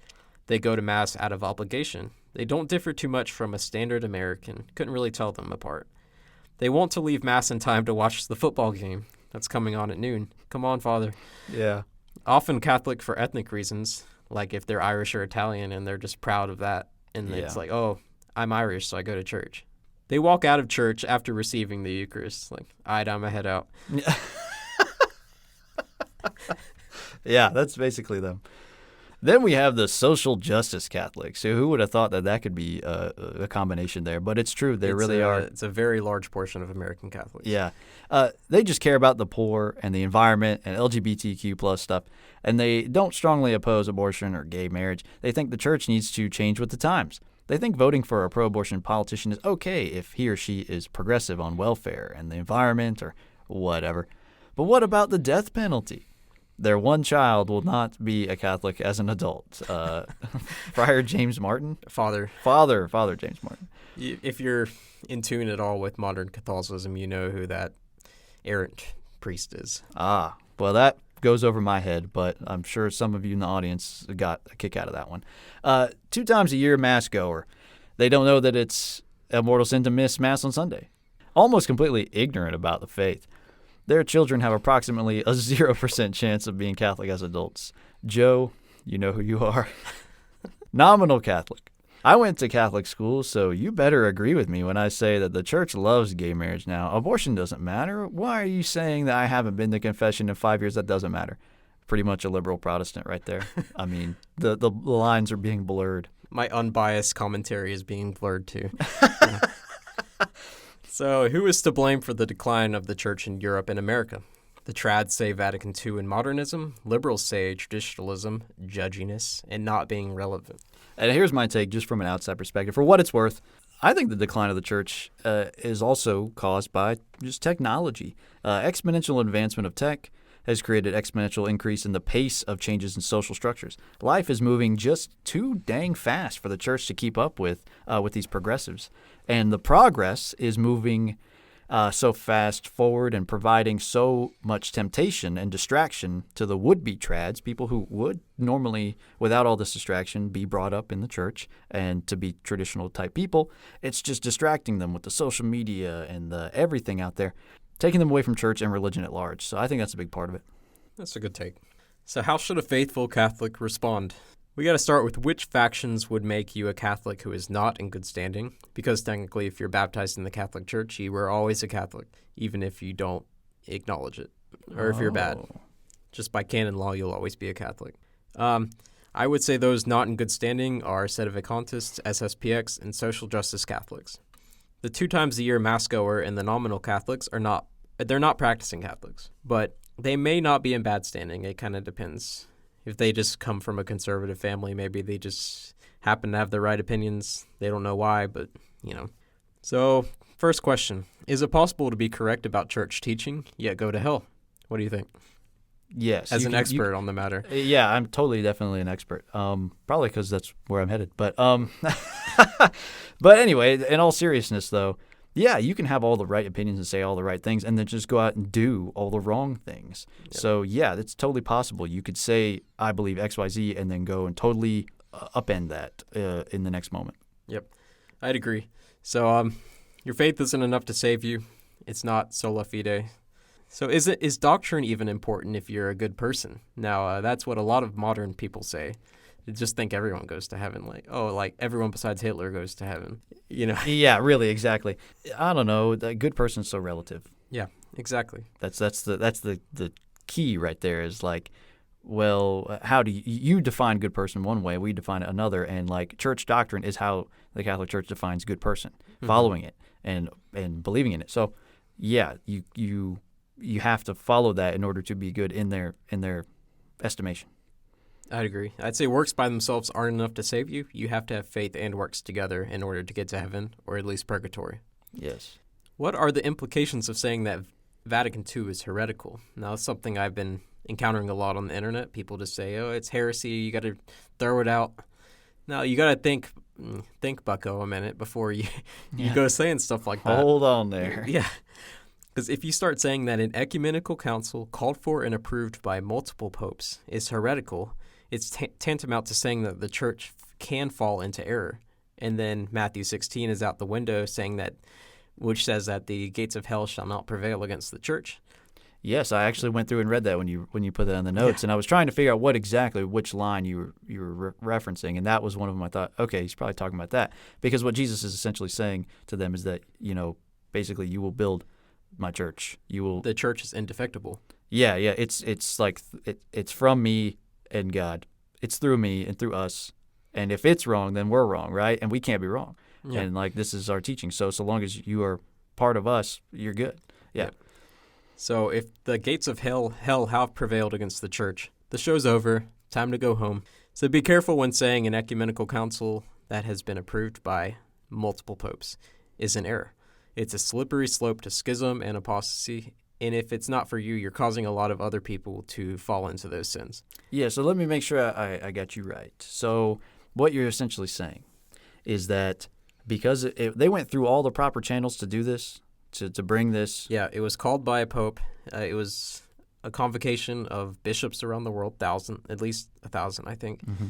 They go to Mass out of obligation. They don't differ too much from a standard American. Couldn't really tell them apart. They want to leave Mass in time to watch the football game that's coming on at noon. Come on, Father. Yeah. Often Catholic for ethnic reasons, like if they're Irish or Italian and they're just proud of that. And it's like, oh, I'm Irish, so I go to church. They walk out of church after receiving the Eucharist. Like, all right, I'm going to head out. Yeah, that's basically them. Then we have the social justice Catholics. So who would have thought that could be a combination there? But it's true. They really are. It's a very large portion of American Catholics. Yeah. They just care about the poor and the environment and LGBTQ plus stuff. And they don't strongly oppose abortion or gay marriage. They think the church needs to change with the times. They think voting for a pro-abortion politician is okay if he or she is progressive on welfare and the environment or whatever. But what about the death penalty? Their one child will not be a Catholic as an adult. Friar James Martin? Father James Martin. If you're in tune at all with modern Catholicism, you know who that errant priest is. Ah, well, that goes over my head, but I'm sure some of you in the audience got a kick out of that one. 2 times a year Mass goer. They don't know that it's a mortal sin to miss Mass on Sunday. Almost completely ignorant about the faith. Their children have approximately a 0% chance of being Catholic as adults. Joe, you know who you are. Nominal Catholic. I went to Catholic school, so you better agree with me when I say that the church loves gay marriage now. Abortion doesn't matter. Why are you saying that I haven't been to confession in 5 years? That doesn't matter. Pretty much a liberal Protestant right there. I mean, the lines are being blurred. My unbiased commentary is being blurred too. So who is to blame for the decline of the church in Europe and America? The trads say Vatican II and modernism. Liberals say traditionalism, judginess, and not being relevant. And here's my take just from an outside perspective. For what it's worth, I think the decline of the church is also caused by just technology. Exponential advancement of tech has created exponential increase in the pace of changes in social structures. Life is moving just too dang fast for the church to keep up with these progressives. And the progress is moving so fast forward and providing so much temptation and distraction to the would-be trads, people who would normally, without all this distraction, be brought up in the church and to be traditional type people. It's just distracting them with the social media and the everything out there, taking them away from church and religion at large. So I think that's a big part of it. That's a good take. So how should a faithful Catholic respond? We got to start with which factions would make you a Catholic who is not in good standing, because technically if you're baptized in the Catholic Church, you were always a Catholic, even if you don't acknowledge it, or if you're bad. Just by canon law, you'll always be a Catholic. I would say those not in good standing are Sedevacantists, SSPX, and social justice Catholics. The 2 times a year Mass goer and the nominal Catholics they're not practicing Catholics, but they may not be in bad standing. It kind of depends. If they just come from a conservative family, maybe they just happen to have the right opinions. They don't know why, but, So, first question. Is it possible to be correct about church teaching, yet go to hell? What do you think? Yes. As an expert on the matter. Yeah, I'm definitely an expert. Probably because that's where I'm headed. But but anyway, in all seriousness, though, yeah, you can have all the right opinions and say all the right things and then just go out and do all the wrong things. Yep. So, yeah, it's totally possible. You could say, I believe X, Y, Z, and then go and totally upend that in the next moment. Yep, I'd agree. So your faith isn't enough to save you. It's not sola fide. So is doctrine even important if you're a good person? Now, that's what a lot of modern people say. They just think everyone goes to heaven, like everyone besides Hitler goes to heaven, Yeah, really, exactly. I don't know. A good person's so relative. Yeah, exactly. That's the key right there is like, well, how do you define good person one way, we define it another, and like church doctrine is how the Catholic Church defines good person, following it and believing in it. So, yeah, you have to follow that in order to be good in their estimation. I'd agree. I'd say works by themselves aren't enough to save you. You have to have faith and works together in order to get to heaven, or at least purgatory. Yes. What are the implications of saying that Vatican II is heretical? Now, it's something I've been encountering a lot on the internet. People just say, oh, it's heresy. You got to throw it out. Now, you got to think, bucko, a minute before you go saying stuff like that. Hold on there. Yeah. Because if you start saying that an ecumenical council called for and approved by multiple popes is heretical, it's tantamount to saying that the church can fall into error. And then Matthew 16 is out the window saying that, which says that the gates of hell shall not prevail against the church. Yes, I actually went through and read that when you put that in the notes, and I was trying to figure out which line you were referencing, and that was one of them. I thought, okay, he's probably talking about that, because what Jesus is essentially saying to them is that, basically you will build my church. The church is indefectible. Yeah. It's like it's from me and God. It's through me and through us. And if it's wrong, then we're wrong, right? And we can't be wrong. Yeah. And like this is our teaching. So long as you are part of us, you're good. Yeah. So if the gates of hell have prevailed against the church, the show's over. Time to go home. So be careful when saying an ecumenical council that has been approved by multiple popes is an error. It's a slippery slope to schism and apostasy. And if it's not for you, you're causing a lot of other people to fall into those sins. Yeah, so let me make sure I got you right. So what you're essentially saying is that because they went through all the proper channels to do this, to bring this. Yeah, it was called by a pope. It was a convocation of bishops around the world, at least 1,000, I think. Mm-hmm.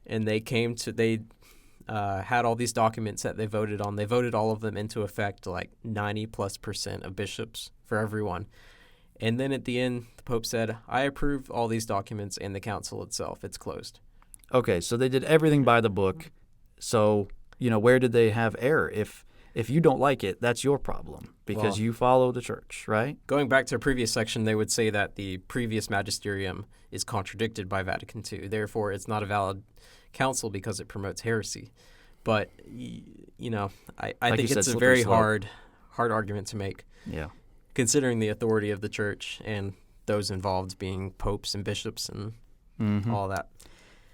And they had all these documents that they voted on. They voted all of them into effect, like 90+% of bishops for everyone. And then at the end, the Pope said, I approve all these documents and the council itself. It's closed. Okay, so they did everything by the book. So, where did they have error? If you don't like it, that's your problem because you follow the church, right? Going back to a previous section, they would say that the previous magisterium is contradicted by Vatican II. Therefore, it's not a valid council because it promotes heresy. But, I think it's a very hard argument to make. Yeah. Considering the authority of the church and those involved being popes and bishops and all that.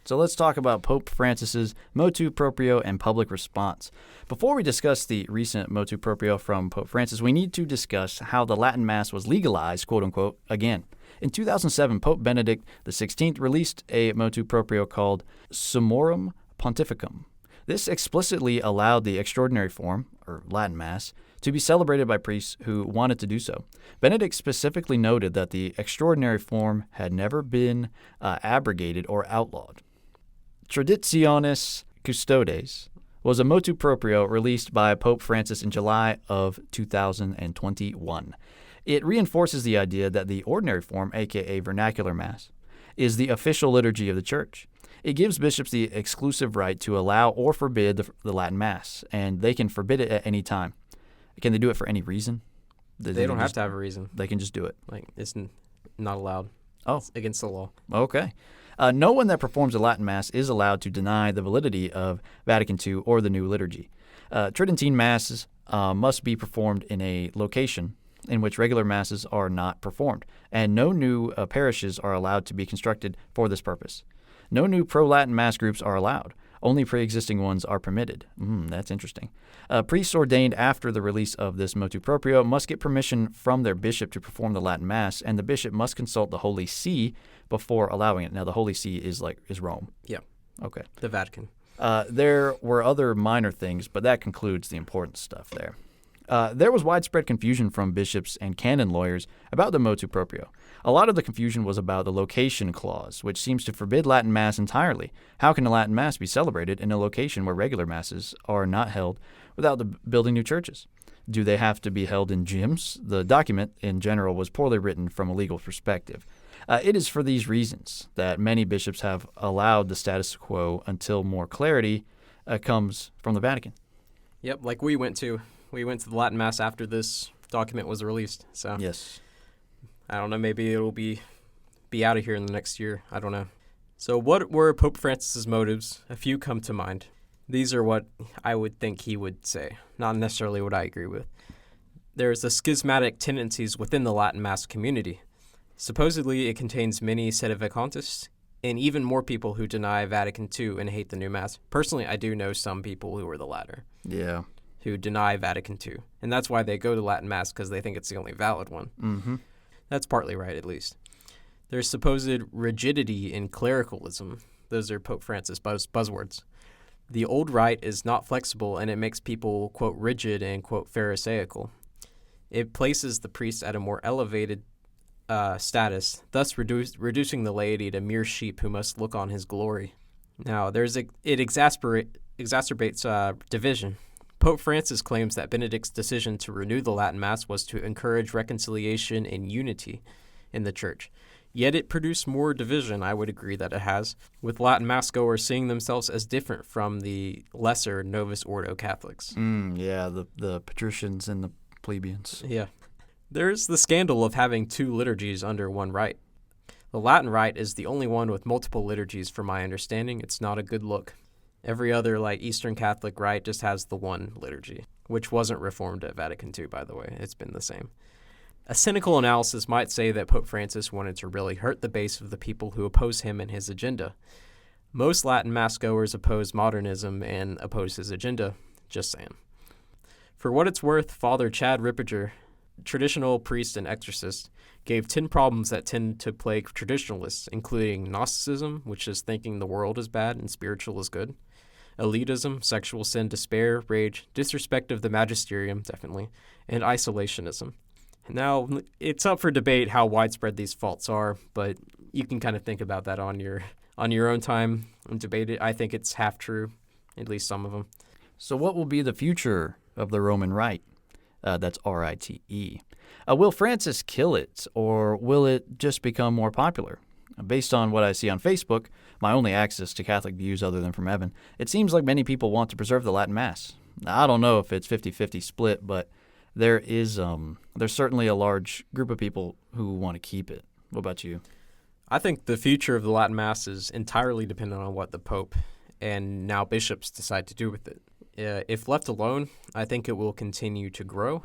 So let's talk about Pope Francis's Motu Proprio and public response. Before we discuss the recent Motu Proprio from Pope Francis, we need to discuss how the Latin Mass was legalized, quote-unquote, again. In 2007, Pope Benedict XVI released a Motu Proprio called Summorum Pontificum. This explicitly allowed the extraordinary form, or Latin Mass, to be celebrated by priests who wanted to do so. Benedict specifically noted that the extraordinary form had never been abrogated or outlawed. Traditionis Custodes was a Motu Proprio released by Pope Francis in July of 2021. It reinforces the idea that the ordinary form, aka vernacular Mass, is the official liturgy of the Church. It gives bishops the exclusive right to allow or forbid the Latin Mass, and they can forbid it at any time. Can they do it for any reason? They don't have to have a reason. They can just do it. It's not allowed. Oh. It's against the law. Okay. No one that performs a Latin Mass is allowed to deny the validity of Vatican II or the new liturgy. Tridentine Masses must be performed in a location in which regular Masses are not performed, and no new parishes are allowed to be constructed for this purpose. No new pro-Latin Mass groups are allowed. Only pre-existing ones are permitted. That's interesting. Priests ordained after the release of this Motu Proprio must get permission from their bishop to perform the Latin Mass, and the bishop must consult the Holy See before allowing it. Now, the Holy See is Rome. Yeah. Okay. The Vatican. There were other minor things, but that concludes the important stuff there. There was widespread confusion from bishops and canon lawyers about the Motu Proprio. A lot of the confusion was about the location clause, which seems to forbid Latin Mass entirely. How can a Latin Mass be celebrated in a location where regular Masses are not held without building new churches? Do they have to be held in gyms? The document, in general, was poorly written from a legal perspective. It is for these reasons that many bishops have allowed the status quo until more clarity comes from the Vatican. Yep, like we went to the Latin Mass after this document was released. So yes. I don't know, maybe it'll be be out of here in the next year. I don't know. So what were Pope Francis's motives? A few come to mind. These are what I would think he would say, not necessarily what I agree with. There's the schismatic tendencies within the Latin Mass community. Supposedly, it contains many sedevacantists and even more people who deny Vatican II and hate the new Mass. Personally, I do know some people who are the latter. Yeah. Who deny Vatican II. And that's why they go to Latin Mass, because they think it's the only valid one. Mm-hmm. That's partly right, at least. There's supposed rigidity in clericalism. Those are Pope Francis buzzwords. The old rite is not flexible, and it makes people, quote, rigid and, quote, pharisaical. It places the priest at a more elevated status, thus reducing the laity to mere sheep who must look on his glory. Now, it exacerbates division. Pope Francis claims that Benedict's decision to renew the Latin Mass was to encourage reconciliation and unity in the Church. Yet it produced more division, I would agree that it has, with Latin Mass goers seeing themselves as different from the lesser Novus Ordo Catholics. Yeah, the patricians and the plebeians. Yeah. There's the scandal of having two liturgies under one rite. The Latin Rite is the only one with multiple liturgies, from my understanding. It's not a good look. Every other, Eastern Catholic rite just has the one liturgy, which wasn't reformed at Vatican II, by the way. It's been the same. A cynical analysis might say that Pope Francis wanted to really hurt the base of the people who oppose him and his agenda. Most Latin Mass goers oppose modernism and oppose his agenda. Just saying. For what it's worth, Father Chad Ripperger, traditional priest and exorcist, gave 10 problems that tend to plague traditionalists, including Gnosticism, which is thinking the world is bad and spiritual is good, elitism, sexual sin, despair, rage, disrespect of the magisterium, definitely, and isolationism. Now, it's up for debate how widespread these faults are, but you can kind of think about that on your own time and debate it. I think it's half true, at least some of them. So what will be the future of the Roman Rite? That's Rite. Will Francis kill it, or will it just become more popular? Based on what I see on Facebook, my only access to Catholic views other than from Evan, it seems like many people want to preserve the Latin Mass. I don't know if it's 50-50 split, but there's certainly a large group of people who want to keep it. What about you? I think the future of the Latin Mass is entirely dependent on what the Pope and now bishops decide to do with it. If left alone, I think it will continue to grow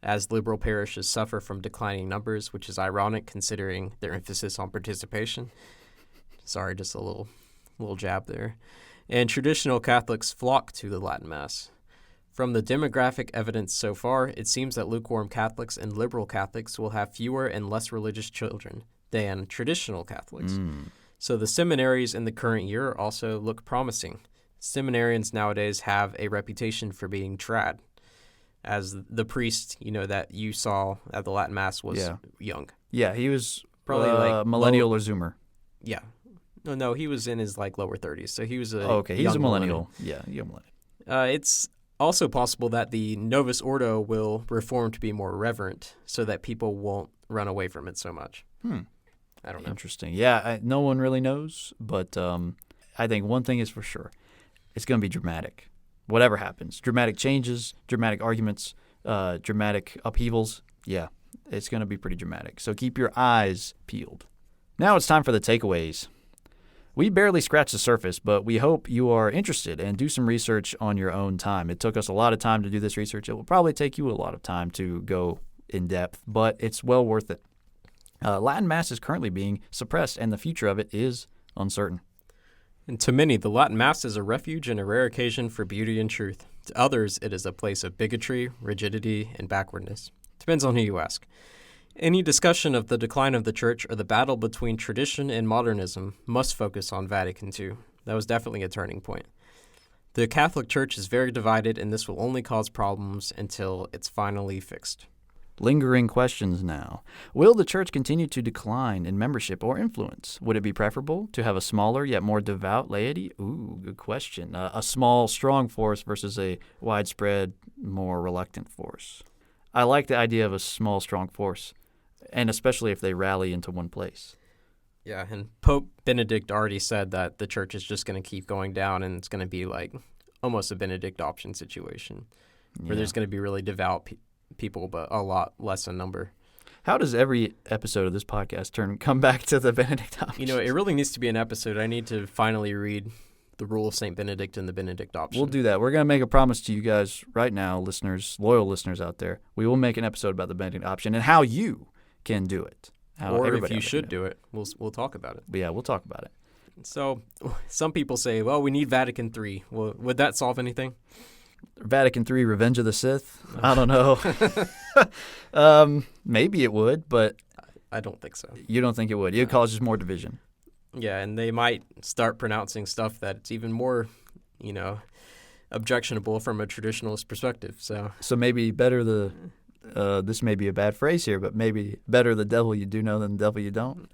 as liberal parishes suffer from declining numbers, which is ironic considering their emphasis on participation. Sorry, just a little jab there. And traditional Catholics flock to the Latin Mass. From the demographic evidence so far, it seems that lukewarm Catholics and liberal Catholics will have fewer and less religious children than traditional Catholics. So the seminaries in the current year also look promising. Seminarians nowadays have a reputation for being trad, as the priest, that you saw at the Latin Mass was young. Yeah, he was probably millennial or Zoomer. Yeah. No, he was in his lower 30s, so he was he's a millennial. Yeah, young millennial. It's also possible that the Novus Ordo will reform to be more reverent so that people won't run away from it so much. I don't know. Interesting. Yeah, no one really knows, but I think one thing is for sure. It's going to be dramatic. Whatever happens. Dramatic changes, dramatic arguments, dramatic upheavals. Yeah, it's going to be pretty dramatic. So keep your eyes peeled. Now it's time for the takeaways. We barely scratched the surface, but we hope you are interested and do some research on your own time. It took us a lot of time to do this research. It will probably take you a lot of time to go in depth, but it's well worth it. Latin Mass is currently being suppressed, and the future of it is uncertain. And to many, the Latin Mass is a refuge and a rare occasion for beauty and truth. To others, it is a place of bigotry, rigidity, and backwardness. Depends on who you ask. Any discussion of the decline of the Church or the battle between tradition and modernism must focus on Vatican II. That was definitely a turning point. The Catholic Church is very divided, and this will only cause problems until it's finally fixed. Lingering questions now. Will the Church continue to decline in membership or influence? Would it be preferable to have a smaller yet more devout laity? Ooh, good question. A small, strong force versus a widespread, more reluctant force. I like the idea of a small, strong force, and especially if they rally into one place. Yeah, and Pope Benedict already said that the Church is just going to keep going down, and it's going to be almost a Benedict option situation, where there's going to be really devout people, but a lot less in number. How does every episode of this podcast come back to the Benedict option? You know, it really needs to be an episode. I need to finally read the Rule of St. Benedict and the Benedict option. We'll do that. We're going to make a promise to you guys right now, listeners, loyal listeners out there. We will make an episode about the Benedict option and how you can do it. Or if you should do it. We'll talk about it. But yeah, we'll talk about it. So some people say, well, we need Vatican III. Well, would that solve anything? Vatican III, Revenge of the Sith? I don't know. Maybe it would, but I don't think so. You don't think it would? It causes more division. Yeah, and they might start pronouncing stuff that's even more, objectionable from a traditionalist perspective. So maybe better this may be a bad phrase here, but maybe better the devil you do know than the devil you don't.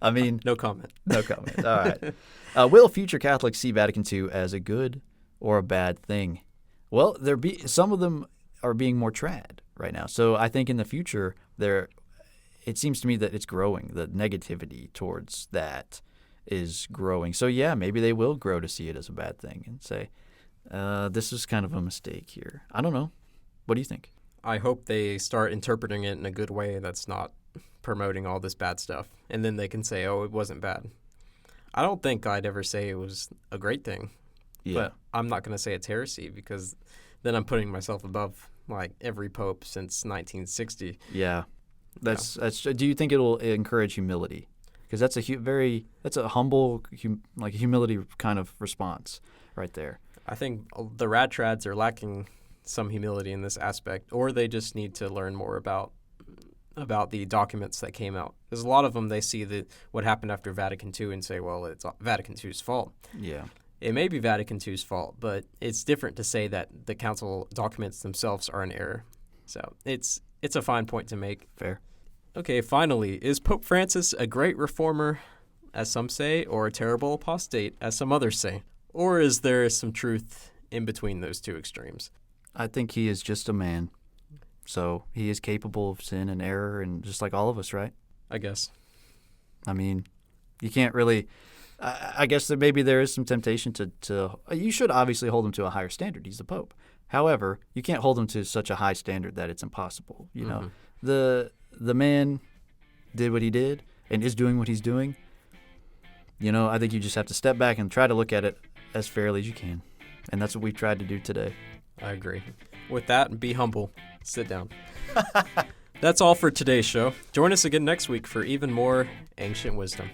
I mean, no comment. No comment. All right. Will future Catholics see Vatican II as a good or a bad thing? Well, some of them are being more trad right now. So I think in the future it seems to me that it's growing. The negativity towards that is growing. So yeah, maybe they will grow to see it as a bad thing and say, this is kind of a mistake here. I don't know. What do you think? I hope they start interpreting it in a good way that's not promoting all this bad stuff. And then they can say, oh, it wasn't bad. I don't think I'd ever say it was a great thing. Yeah. But I'm not going to say it's heresy because then I'm putting myself above like every pope since 1960. Yeah. That's. Do you think it'll encourage humility? Because that's a humble, humility kind of response right there. I think the rad trads are lacking some humility in this aspect, or they just need to learn more about the documents that came out. There's a lot of them, they see what happened after Vatican II and say, well, it's Vatican II's fault. Yeah. It may be Vatican II's fault, but it's different to say that the council documents themselves are in error. So it's a fine point to make. Fair. Okay, finally, is Pope Francis a great reformer, as some say, or a terrible apostate, as some others say? Or is there some truth in between those two extremes? I think he is just a man. So he is capable of sin and error, and just like all of us, right? I guess. I mean, you can't really... I guess that maybe there is some temptation to... You should obviously hold him to a higher standard. He's the Pope. However, you can't hold him to such a high standard that it's impossible. You know, the man did what he did and is doing what he's doing. You know, I think you just have to step back and try to look at it as fairly as you can. And that's what we tried to do today. I agree. With that, be humble. Sit down. That's all for today's show. Join us again next week for even more ancient wisdom.